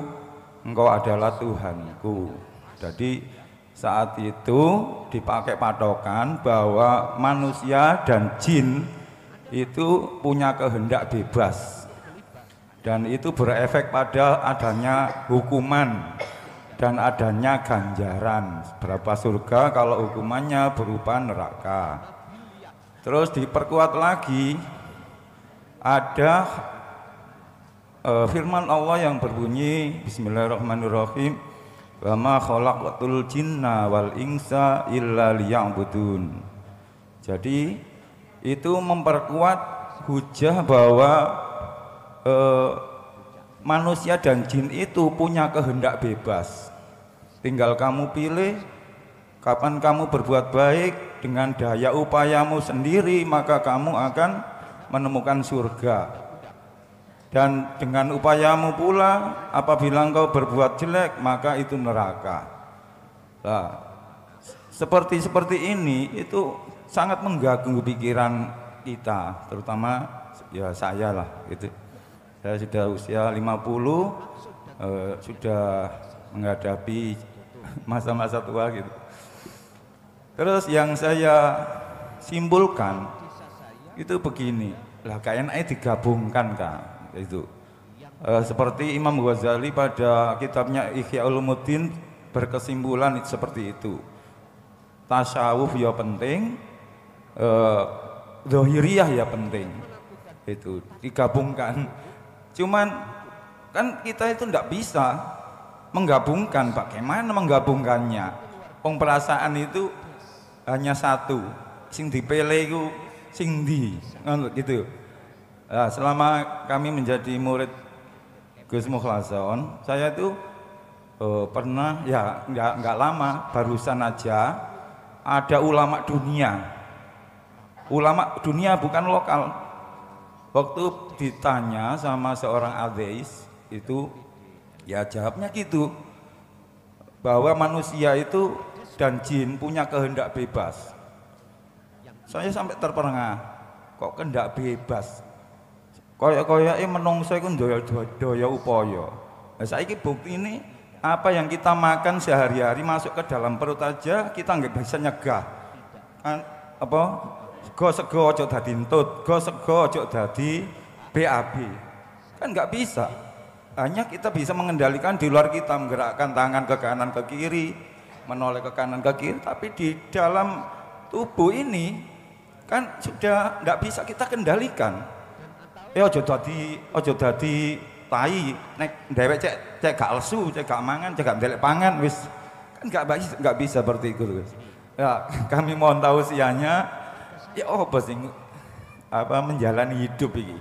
Engkau adalah Tuhanku. Jadi saat itu dipakai patokan bahwa manusia dan jin itu punya kehendak bebas, dan itu berefek pada adanya hukuman dan adanya ganjaran berapa surga kalau hukumannya berupa neraka. Terus diperkuat lagi ada firman Allah yang berbunyi Bismillahirrahmanirrahim, wa ma khalaqatul jinna wal insa illa liya'budun. Jadi itu memperkuat hujah bahwa manusia dan jin itu punya kehendak bebas. Tinggal kamu pilih kapan kamu berbuat baik dengan daya upayamu sendiri, maka kamu akan menemukan surga. Dan dengan upayamu pula, apabila engkau berbuat jelek, maka itu neraka. Nah, seperti ini itu sangat mengganggu pikiran kita, terutama ya saya lah gitu. Saya sudah usia 50, sudah menghadapi masa-masa tua gitu. Terus yang saya simpulkan itu begini, lah kayaknya digabungkan Kak, itu seperti Imam Ghazali pada kitabnya Ihya Ulumuddin berkesimpulan seperti itu. Tasawuf ya penting, zahiriyah ya penting, itu digabungkan. Cuman kan kita itu tidak bisa menggabungkan. Bagaimana menggabungkannya? Perasaan itu hanya satu, sing dipilih itu sing di gitu. Nah, selama kami menjadi murid Gus Mukhlason, saya itu pernah ya nggak lama, barusan aja ada ulama dunia bukan lokal. Waktu ditanya sama seorang ateis itu, ya jawabnya gitu, bahwa manusia itu dan jin punya kehendak bebas. Saya sampai terperangah, kok kehendak bebas? Koyak-koyake menungso iku daya upaya. Nah, saiki bukti ini apa yang kita makan sehari-hari masuk ke dalam perut aja kita nggak bisa nyegah. Kan apa? Sego ojo dadi entut, sego ojo dadi BAB. Kan nggak bisa. Hanya kita bisa mengendalikan di luar kita, menggerakkan tangan ke kanan ke kiri, menoleh ke kanan ke kiri, tapi di dalam tubuh ini kan sudah tidak bisa kita kendalikan. Ojo dadi tai nek dhewek cek gak lesu, cek gak mangan, cek gak ndelek pangan wis kan nggak bisa seperti itu guys. Ya, kami mohon tausiahnya ya apa sih menjalani hidup ini.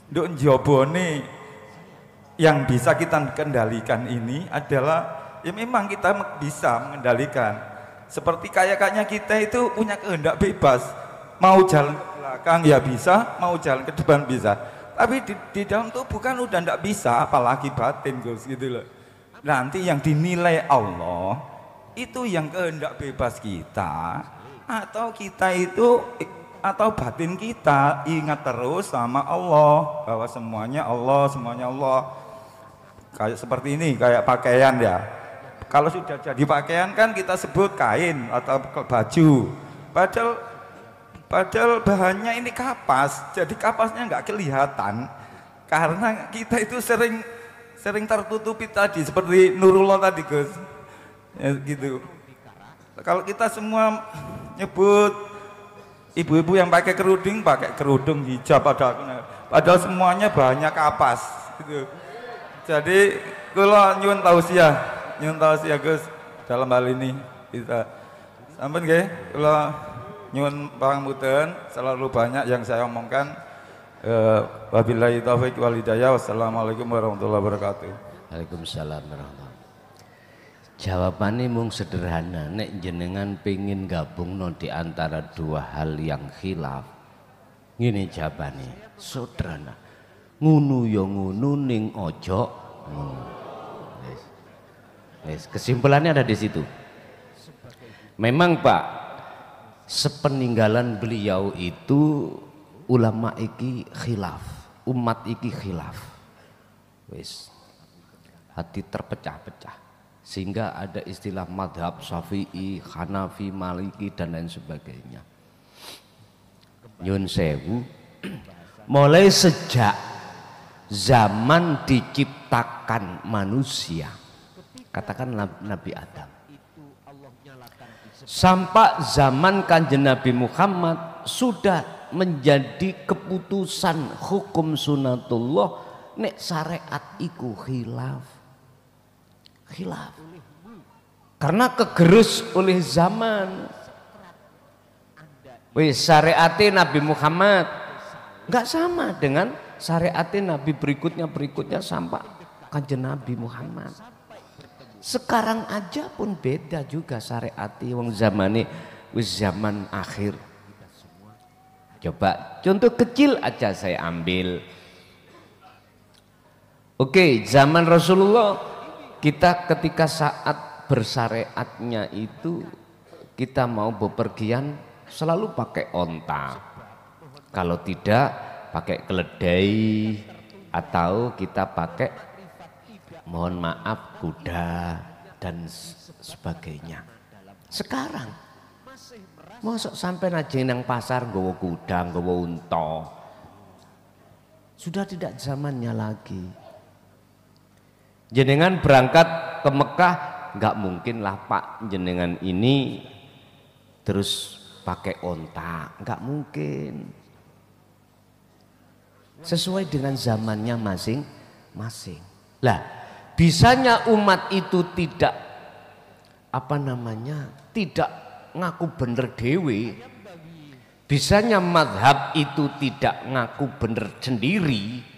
Nduk njobone yang bisa kita kendalikan ini adalah ya memang kita bisa mengendalikan. Seperti kayaknya kita itu punya kehendak bebas. Mau jalan ke belakang ya bisa, mau jalan ke depan bisa. Tapi di dalam tubuh kan udah ndak bisa, apalagi batin Gus gitu loh. Nanti yang dinilai Allah itu yang kehendak bebas kita atau kita itu atau batin kita ingat terus sama Allah bahwa semuanya Allah. Kayak seperti ini, kayak pakaian ya. Kalau sudah jadi pakaian kan kita sebut kain atau baju. Padahal bahannya ini kapas, jadi kapasnya nggak kelihatan karena kita itu sering tertutupi tadi seperti Nurullah tadi Gus, ya, gitu. Kalau kita semua nyebut ibu-ibu yang pakai kerudung hijab, padahal semuanya bahannya kapas, gitu. Jadi kalau nyuwun tausiah Gus dalam hal ini kita sampun nggih, kalau nyuwun pangapunten selalu banyak yang saya omongkan. Wabillahi taufiq wal hidayah. Wassalamualaikum warahmatullahi wabarakatuh. Waalaikumsalam warahmatullahi. Jawabannya mung sederhana, nek jenengan pengin gabungno di antara dua hal yang khilaf. Ngene jawabannya, sederhana. Ngunu ya ngunu ning ojo. Wes, kesimpulannya ada di situ. Memang Pak, sepeninggalan beliau itu ulama iki khilaf, umat iki khilaf. Wis hati terpecah-pecah sehingga ada istilah madhab Syafi'i, Hanafi, Maliki dan lain sebagainya. Nyun sewu, mulai sejak zaman diciptakan manusia, katakan Nabi Adam, sampai zaman Kanjeng Nabi Muhammad sudah menjadi keputusan hukum sunatullah nek syariat iku khilaf karena kegerus oleh zaman. Wis syariate Nabi Muhammad nggak sama dengan syariate Nabi berikutnya sampai Kanjeng Nabi Muhammad. Sekarang aja pun beda juga syariate wong zamane wis zaman akhir. Coba contoh kecil aja saya ambil. Oke, zaman Rasulullah kita ketika saat bersyariatnya itu kita mau bepergian selalu pakai onta, kalau tidak pakai keledai atau kita pakai mohon maaf kuda dan sebagainya. Sekarang mosok sampai aja nang pasar nggawa kuda, nggawa unta, sudah tidak zamannya lagi. Jenengan berangkat ke Mekah nggak mungkin lah Pak jenengan ini terus pakai onta, nggak mungkin. Sesuai dengan zamannya masing-masing. Lah, bisanya umat itu tidak tidak ngaku bener dewe. Bisanya madhab itu tidak ngaku bener sendiri.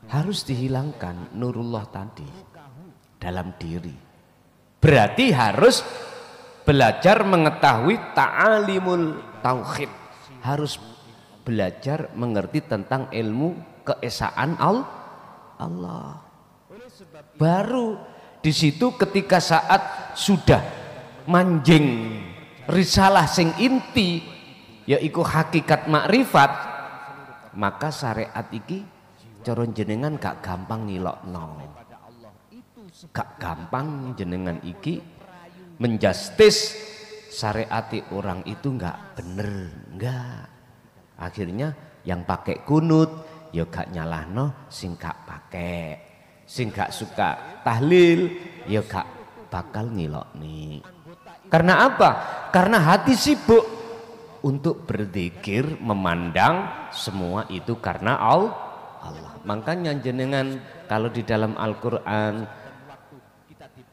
Harus dihilangkan nurullah tadi dalam diri. Berarti harus belajar mengetahui ta'alimul tauhid, harus belajar mengerti tentang ilmu keesaan Allah. Baru di situ ketika saat sudah manjing risalah sing inti yaiku hakikat makrifat, maka syariat iki coron jenengan gak gampang nilokno, gak gampang jenengan iki menjustis syariati orang itu nggak bener, nggak. Akhirnya yang pakai kunut ya gak nyalahno sing gak pakai, sing gak suka tahlil ya gak bakal ngilokni. Karena apa? Karena hati sibuk untuk berzikir, memandang semua itu karena Allah. Makanya jenengan kalau di dalam Al-Quran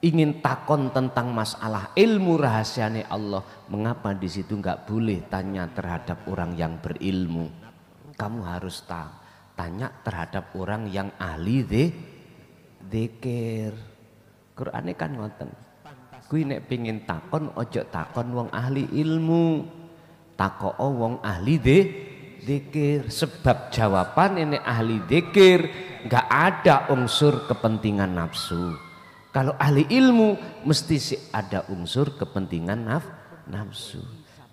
ingin takon tentang masalah ilmu rahasianya Allah, mengapa di situ nggak boleh tanya terhadap orang yang berilmu? Kamu harus tanya terhadap orang yang ahli dzikir. Qur'ane kan ngoten. Kuwi nek pengin takon ojo takon wong ahli ilmu, takoo wong ahli dzikir. Sebab jawaban ini ahli dzikir nggak ada unsur kepentingan nafsu. Kalau ahli ilmu mesti ada unsur kepentingan nafsu.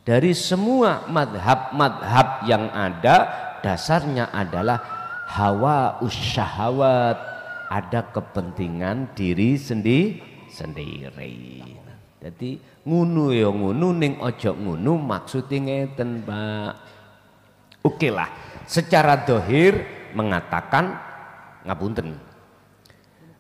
Dari semua madhab yang ada dasarnya adalah hawa usyahawat, ada kepentingan diri sendiri. Jadi ngunu ya ngunu ning ojo ngunu maksudnya ngeten Pak. Oke lah, secara dohir mengatakan ngapunten,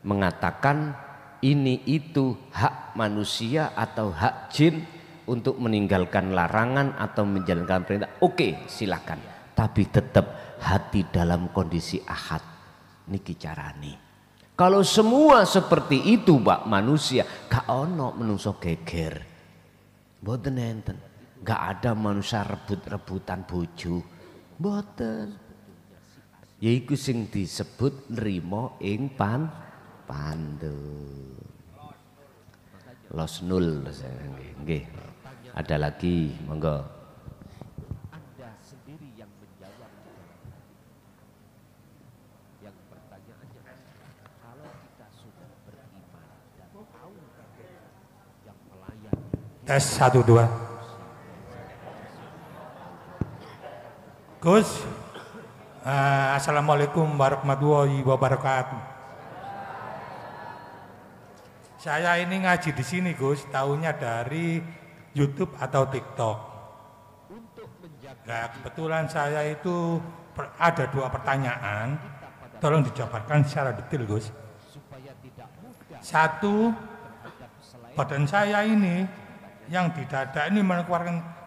mengatakan ini itu hak manusia atau hak jin untuk meninggalkan larangan atau menjalankan perintah. Oke, silakan. Tapi tetap hati dalam kondisi ahad. Niki carane. Kalau semua seperti itu Pak manusia, gak ono menungso geger. Mboten enten. Gak ada manusia rebut-rebutan bojo. Mboten. Yaiku sing disebut nrimo ing pandun. Los nul nggih. Ada lagi, monggo. Anda sendiri yang menjawab. Yang pertanyaannya kalau kita sudah beriman dan tahu yang melayani. Tes 1 2. Gus, Assalamualaikum warahmatullahi wabarakatuh. Saya ini ngaji di sini Gus, tahunya dari YouTube atau TikTok. Nah, kebetulan saya itu ada 2 pertanyaan, tolong dijabarkan secara detail Gus. 1, badan saya ini yang di dada ini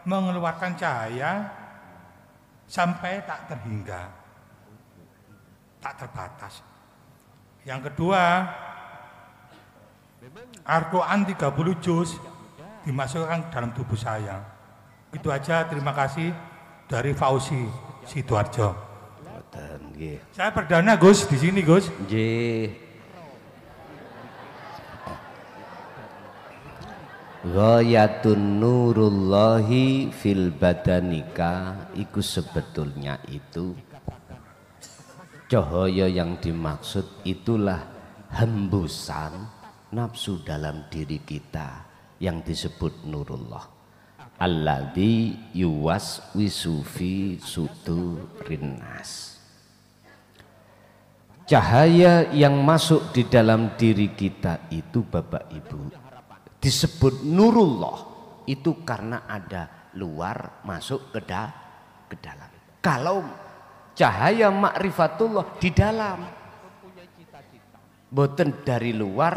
mengeluarkan cahaya sampai tak terhingga, tak terbatas. Yang kedua, Al-Quran 30 juz dimasukkan dalam tubuh saya. Itu aja, terima kasih dari Fauzi Sidoarjo. Saya perdana Gus di sini Gus. Ghayatun nurullahi fil badanika, iku sebetulnya itu cahaya yang dimaksud itulah hembusan nafsu dalam diri kita yang disebut nurullah. Alladzi yuwaswisu fi sudurin nas. Cahaya yang masuk di dalam diri kita itu Bapak Ibu disebut nurullah itu karena ada luar masuk ke dalam. Kalau cahaya ma'rifatullah di dalam, boten dari luar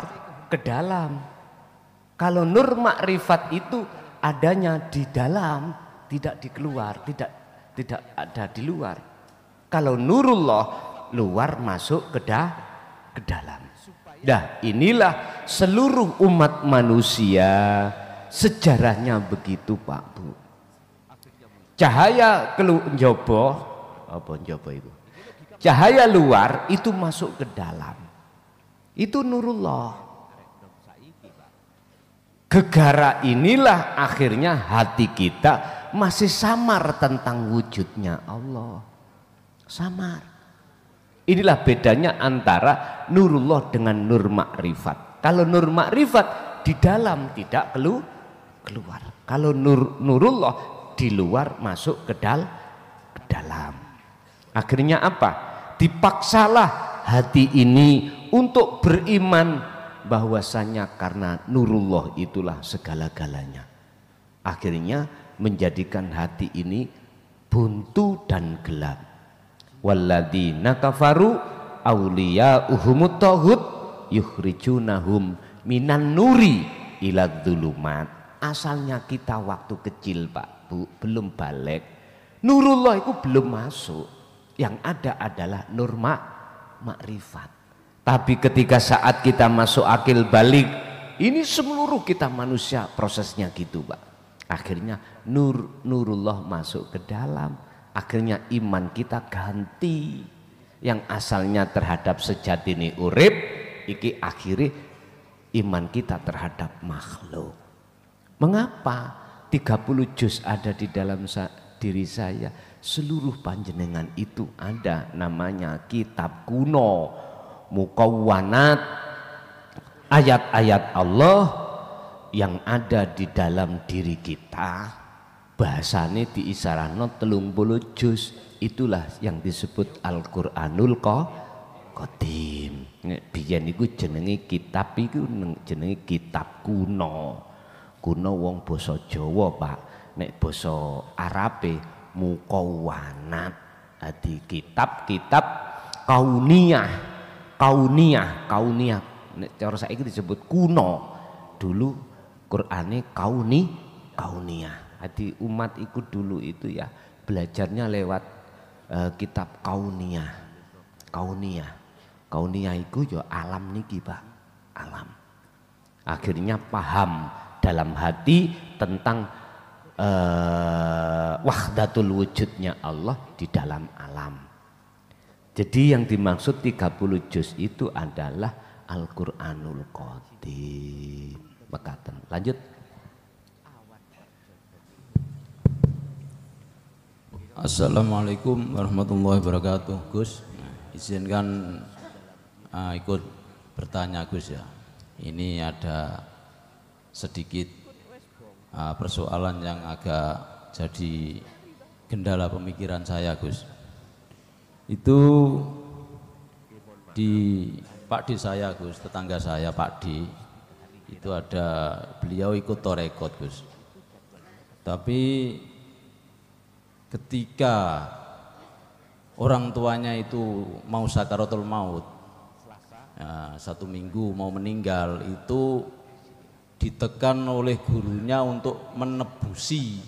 ke dalam. Kalau nur makrifat itu adanya di dalam, tidak di keluar, tidak ada di luar. Kalau nurullah luar masuk ke dalam. Nah, inilah seluruh umat manusia sejarahnya begitu Pak Bu. Cahaya njaba, apa njaba itu? Cahaya luar itu masuk ke dalam. Itu nurullah. Gegara inilah akhirnya hati kita masih samar tentang wujudnya Allah. Samar. Inilah bedanya antara nurullah dengan nur makrifat. Kalau nur makrifat di dalam tidak keluar. Kalau nurullah di luar masuk ke dalam. Akhirnya apa? Dipaksalah hati ini untuk beriman bahwasanya karena nurullah itulah segala-galanya. Akhirnya menjadikan hati ini buntu dan gelap. Walladzina kafaru awliya'uhumut taghut yukhrijunahum minan nuri ilad dzulumat. Asalnya kita waktu kecil Pak Bu belum balik, nurullah itu belum masuk. Yang ada adalah nur makrifat. Tapi ketika saat kita masuk akil balik, ini seluruh kita manusia prosesnya gitu Pak. Akhirnya nurullah masuk ke dalam. Akhirnya iman kita ganti. Yang asalnya terhadap sejatine urip, iki akhirnya iman kita terhadap makhluk. Mengapa 30 juz ada di dalam diri saya? Seluruh panjenengan itu ada namanya kitab kuno, mukawwanat, ayat-ayat Allah yang ada di dalam diri kita. Bahasane diisarahno 30 juz, itulah yang disebut Al-Qur'anul Qadim. Biyen iku jenenge kitab iku jenenge kitab kuno. Kuno wong basa Jawa, Pak. Nek basa Arabe mukawwanat. Adi kitab-kitab kauniyah. Nek cara saiki disebut kuno. Dulu Qur'ane kauniyah. Hadi umat ikut dulu itu ya belajarnya lewat kitab kauniyah. Kauniyah itu ya alam niki Pak, alam. Akhirnya paham dalam hati tentang wahdatul wujudnya Allah di dalam alam. Jadi yang dimaksud 30 juz itu adalah Al-Qur'anul Qadim. Mekaten. Lanjut. Assalamualaikum warahmatullahi wabarakatuh. Gus, izinkan ikut bertanya Gus ya. Ini ada sedikit persoalan yang agak jadi kendala pemikiran saya, Gus. Itu di Pak D saya, Gus, tetangga saya Pak D, itu ada beliau ikut torekot, Gus. Tapi ketika orang tuanya itu mau sakaratul maut, ya, 1 minggu mau meninggal, itu ditekan oleh gurunya untuk menebusi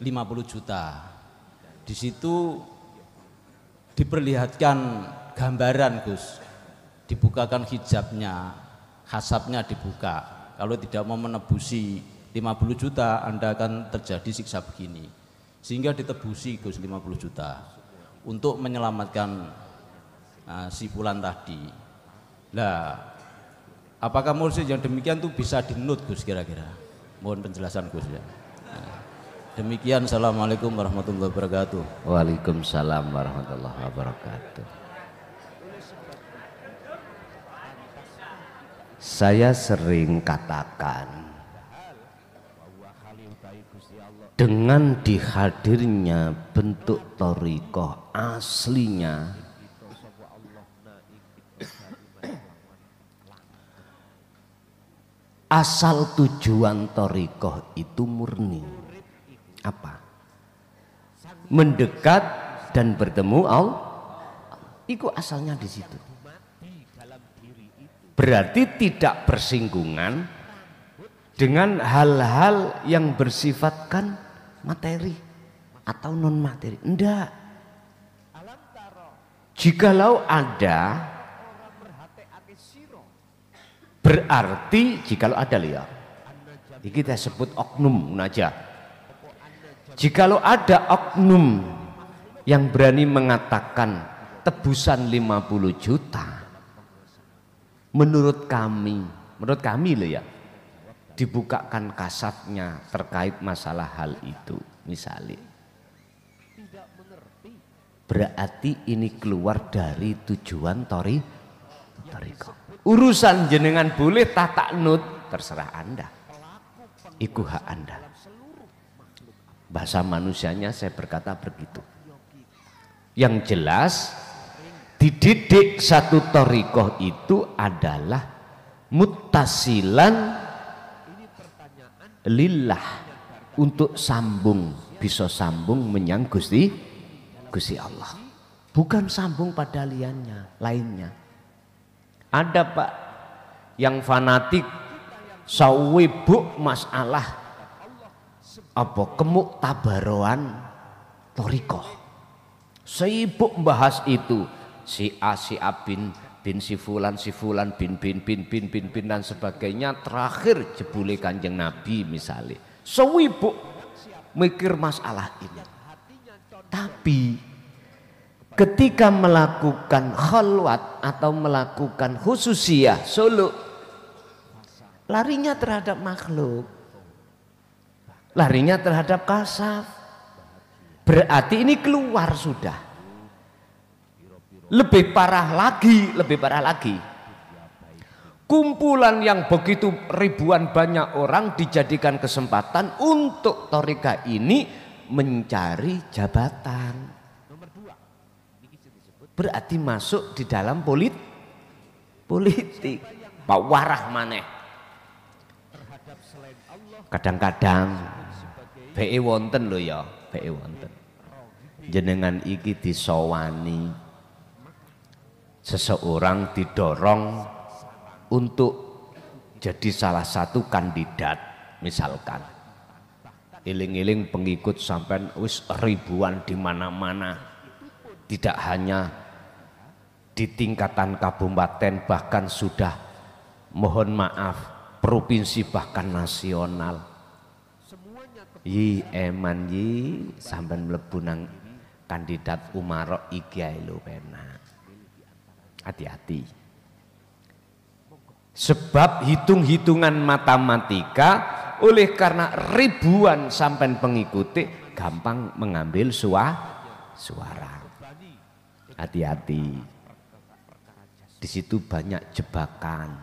50 juta. Di situ diperlihatkan gambaran, Gus, dibukakan hijabnya, hasabnya dibuka. Kalau tidak mau menebusi 50 juta, Anda akan terjadi siksa begini. Sehingga ditebusi, Gus, 50 juta untuk menyelamatkan si fulan tadi. Nah, apakah mursyid yang demikian itu bisa dinut, Gus, kira-kira? Mohon penjelasan, Gus, ya. Demikian, assalamualaikum warahmatullahi wabarakatuh. Waalaikumsalam warahmatullahi wabarakatuh. Saya sering katakan, dengan dihadirnya bentuk thariqah aslinya, asal tujuan thariqah itu murni. Apa? Mendekat dan bertemu Allah. Itu asalnya di situ. Berarti tidak bersinggungan dengan hal-hal yang bersifatkan materi atau non materi. Enggak. Jikalau ada, berarti jikalau ada, lihat, ini kita sebut oknum aja. Jikalau ada oknum yang berani mengatakan tebusan 50 juta, menurut kami loh ya, dibukakan kasafnya terkait masalah hal itu misalnya, berarti ini keluar dari tujuan thariqah. Urusan jenengan boleh tak nut, terserah Anda, iku hak Anda. Bahasa manusianya saya berkata begitu. Yang jelas dididik satu thariqah itu adalah muttasilan lillah, untuk sambung, bisa sambung menyang Gusti Allah, bukan sambung pada lainnya. Ada Pak yang fanatik sawibuk masalah apa kemuktabaroan thariqah, sibuk membahas itu, si A bin si fulan bin dan sebagainya, terakhir jebule Kanjeng Nabi misalnya, sewibuk mikir masalah ini. Tapi ketika melakukan khalwat atau melakukan khususiyah solo, larinya terhadap makhluk, larinya terhadap kasaf. Berarti ini keluar sudah. Lebih parah lagi, kumpulan yang begitu ribuan banyak orang dijadikan kesempatan untuk thariqah ini mencari jabatan. Berarti masuk di dalam politik. Pak warah maneh. Kadang-kadang BE wonten lho ya, BE wonten. Jenengan iki disowani, seseorang didorong untuk jadi salah satu kandidat, misalkan iling-iling pengikut sampai wis ribuan di mana-mana, tidak hanya di tingkatan kabupaten, bahkan sudah mohon maaf provinsi bahkan nasional. Yi eman yi sampai mlebu nang kandidat umarok iki ae lho penak. Hati-hati. Sebab hitung-hitungan matematika, oleh karena ribuan sampai pengikuti, gampang mengambil suara. Hati-hati. Di situ banyak jebakan.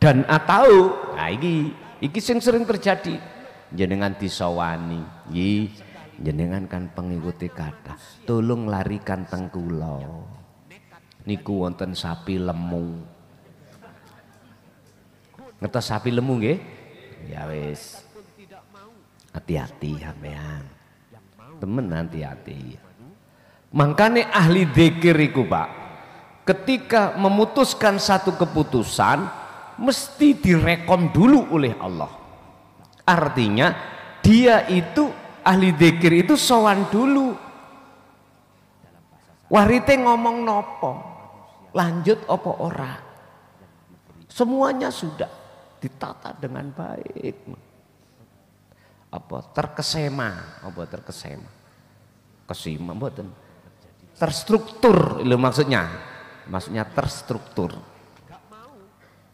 Dan atau, nah iki sing sering terjadi. Jenengan disowani, jenengan kan pengikuti kata, tolong larikan teng kula. Niku wonten sapi lemu. Ngertos sapi lemu nggih? Ya wis. Hati-hati sampean. Temen hati-hati. Makanya ahli dzikir iku Pak, ketika memutuskan satu keputusan mesti direkon dulu oleh Allah. Artinya dia itu ahli dzikir itu sowan dulu. Warite ngomong nopo, lanjut apa ora. Semuanya sudah ditata dengan baik. Apa terkesema, kesima mboten. Terstruktur itu maksudnya terstruktur.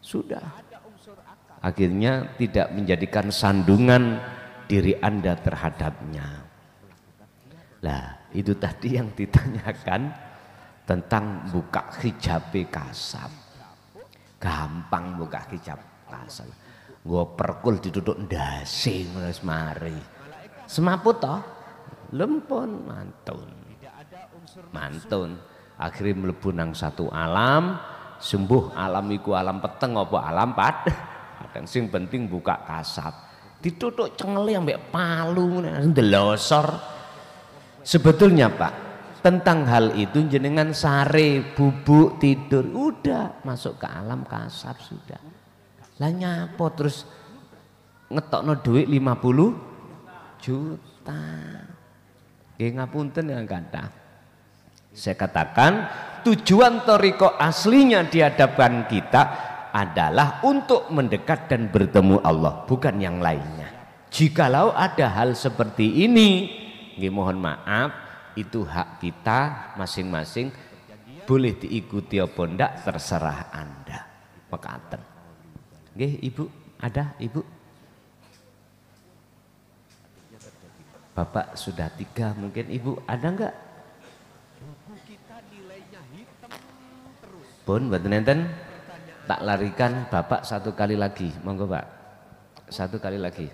Sudah. Akhirnya tidak menjadikan sandungan diri Anda terhadapnya. Lah, itu tadi yang ditanyakan tentang buka hijab kasab. Gampang buka hijab kasab. Gua perkul diduduk ndase ngono mari. Semaput toh? Lempun mantun. Akhirnya mlebu nang satu alam, sembuh alam iku alam peteng apa alam padang sing penting buka kasab. Ditutuk cengeli ambek palu ndelosor. Sebetulnya Pak, tentang hal itu jenengan sare, bubuk, tidur, udah masuk ke alam kasab sudah. Lah nyapo terus ngetokno duit 50 juta. Nggih ngapunten yang kata. Saya katakan tujuan toriko aslinya di hadapan kita adalah untuk mendekat dan bertemu Allah, bukan yang lainnya. Jikalau ada hal seperti ini, mohon maaf, itu hak kita masing-masing, boleh diikuti apa ndak terserah Anda. Mekaten. Nggih, Ibu, ada Ibu? Bapak sudah 3, mungkin Ibu ada enggak? Pun mboten enten, tak larikan Bapak satu kali lagi, monggo Pak, satu kali lagi.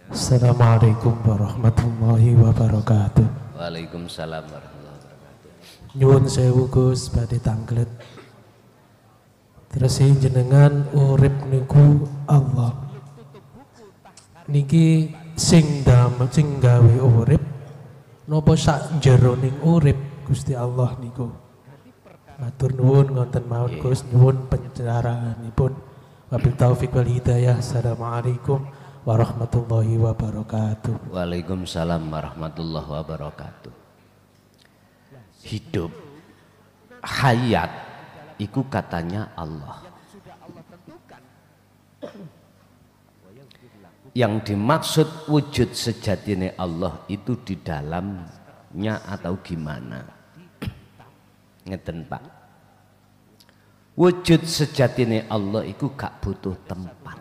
Assalamualaikum warahmatullahi wabarakatuh. Waalaikumsalam warahmatullahi wabarakatuh. Nyuwun sewu Gus badhe tanglet. Terus jenengan urip niku Allah. Niki sing gawe urip napa sak jeroning urip Gusti Allah niku. Matur nuwun ngoten mawon Gus, nyuwun pencerahanipun. Wabil taufik wal hidayah. Assalamualaikum warahmatullahi wabarakatuh. Waalaikumsalam warahmatullahi wabarakatuh. Hidup, hayat, itu katanya Allah. Yang dimaksud wujud sejatinya Allah itu di dalamnya atau gimana? Ngeten Pak. Wujud sejatinya Allah itu gak butuh tempat.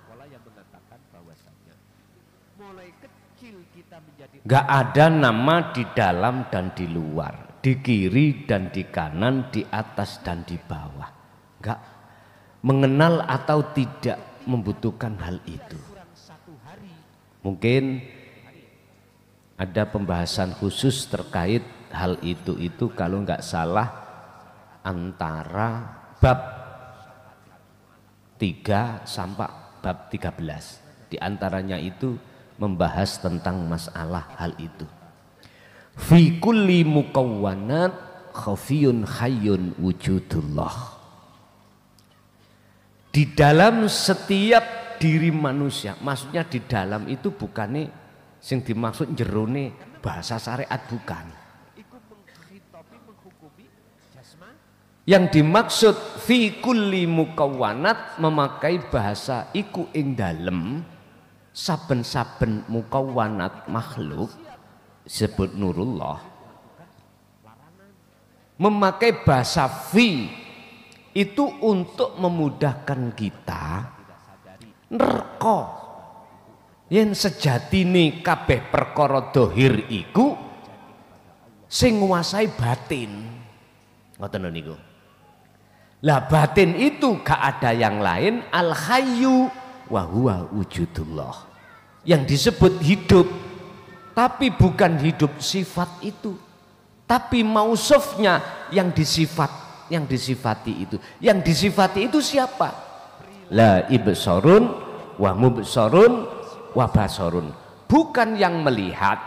Gak ada nama di dalam dan di luar, di kiri dan di kanan, di atas dan di bawah. Gak mengenal atau tidak membutuhkan hal itu. Mungkin ada pembahasan khusus terkait hal itu kalau nggak salah antara bab 3 sampai bab 13. Di antaranya itu membahas tentang masalah hal itu. Fi kulli mukawwanat khafiyun hayyun wujudullah. Di dalam setiap diri manusia, maksudnya di dalam itu bukannya sing dimaksud jerone bahasa syariat, bukan. Yang dimaksud fi kulli mukawwanat memakai bahasa iku ing dalem saben-saben mukawwanat makhluk disebut nurullah. Memakai bahasa fi itu untuk memudahkan kita nerka yen sejatine kabeh perkara dohir iku sing nguasai batin. Ngoten niku. Lah batin itu gak ada yang lain, al hayyu wa huwa wujudullah. yang disebut hidup, tapi bukan hidup sifat itu, tapi mausufnya yang disifati itu. Yang disifati itu siapa? La ibsarun wa mubsarun wa basarun. Bukan yang melihat,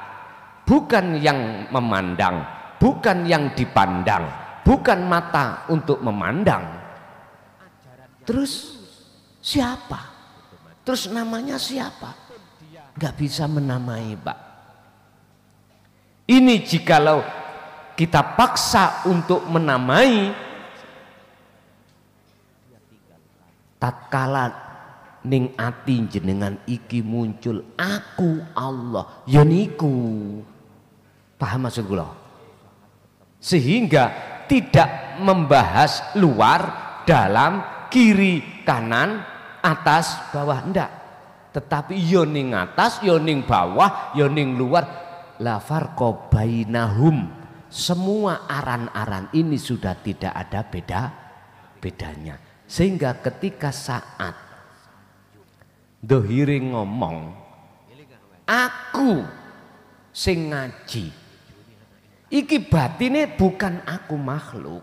bukan yang memandang, bukan yang dipandang, bukan mata untuk memandang. Terus siapa? Terus namanya siapa? Nggak bisa menamai, Pak. Ini jikalau kita paksa untuk menamai, tatkala ning ati jenengan iki muncul aku Allah, ya niku. Paham maksud kula? Sehingga tidak membahas luar, dalam, kiri, kanan, atas, bawah, ndak. Tetapi yo ning atas, yo ning bawah, yo ning luar. La farqa bainahum. Semua aran-aran ini sudah tidak ada bedanya. Sehingga ketika saat dohire ngomong, aku sing ngaji, iki batine bukan aku makhluk.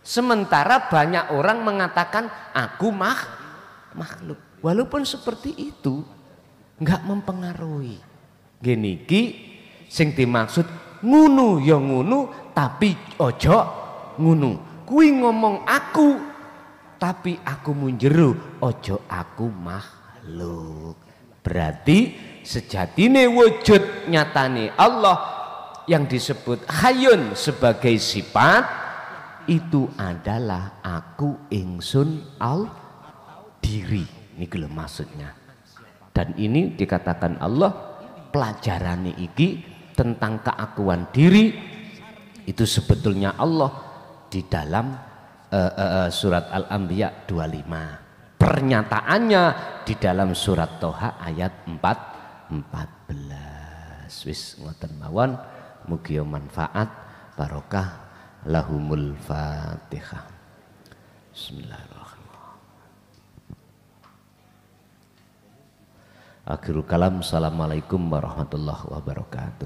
Sementara banyak orang mengatakan aku makhluk. Walaupun seperti itu nggak mempengaruhi. Gini ki sing dimaksud ngunu ya ngunu, tapi ojo ngunu. Kui ngomong aku, tapi aku munjeru, ojo aku makhluk. Berarti sejatine wujud nyatane Allah yang disebut Hayyun sebagai sifat itu adalah aku ingsun al diri. Ini kalau maksudnya. Dan ini dikatakan Allah pelajaran iki tentang keakuan diri itu sebetulnya Allah di dalam surat Al-Anbiya 25. Pernyataannya di dalam surat Toha ayat 14. Wis ngoten mawon, mugi manfaat barokah lahumul Fatihah. Bismillahirrahmanirrahim. Akhirul kalam, assalamualaikum warahmatullahi wabarakatuh.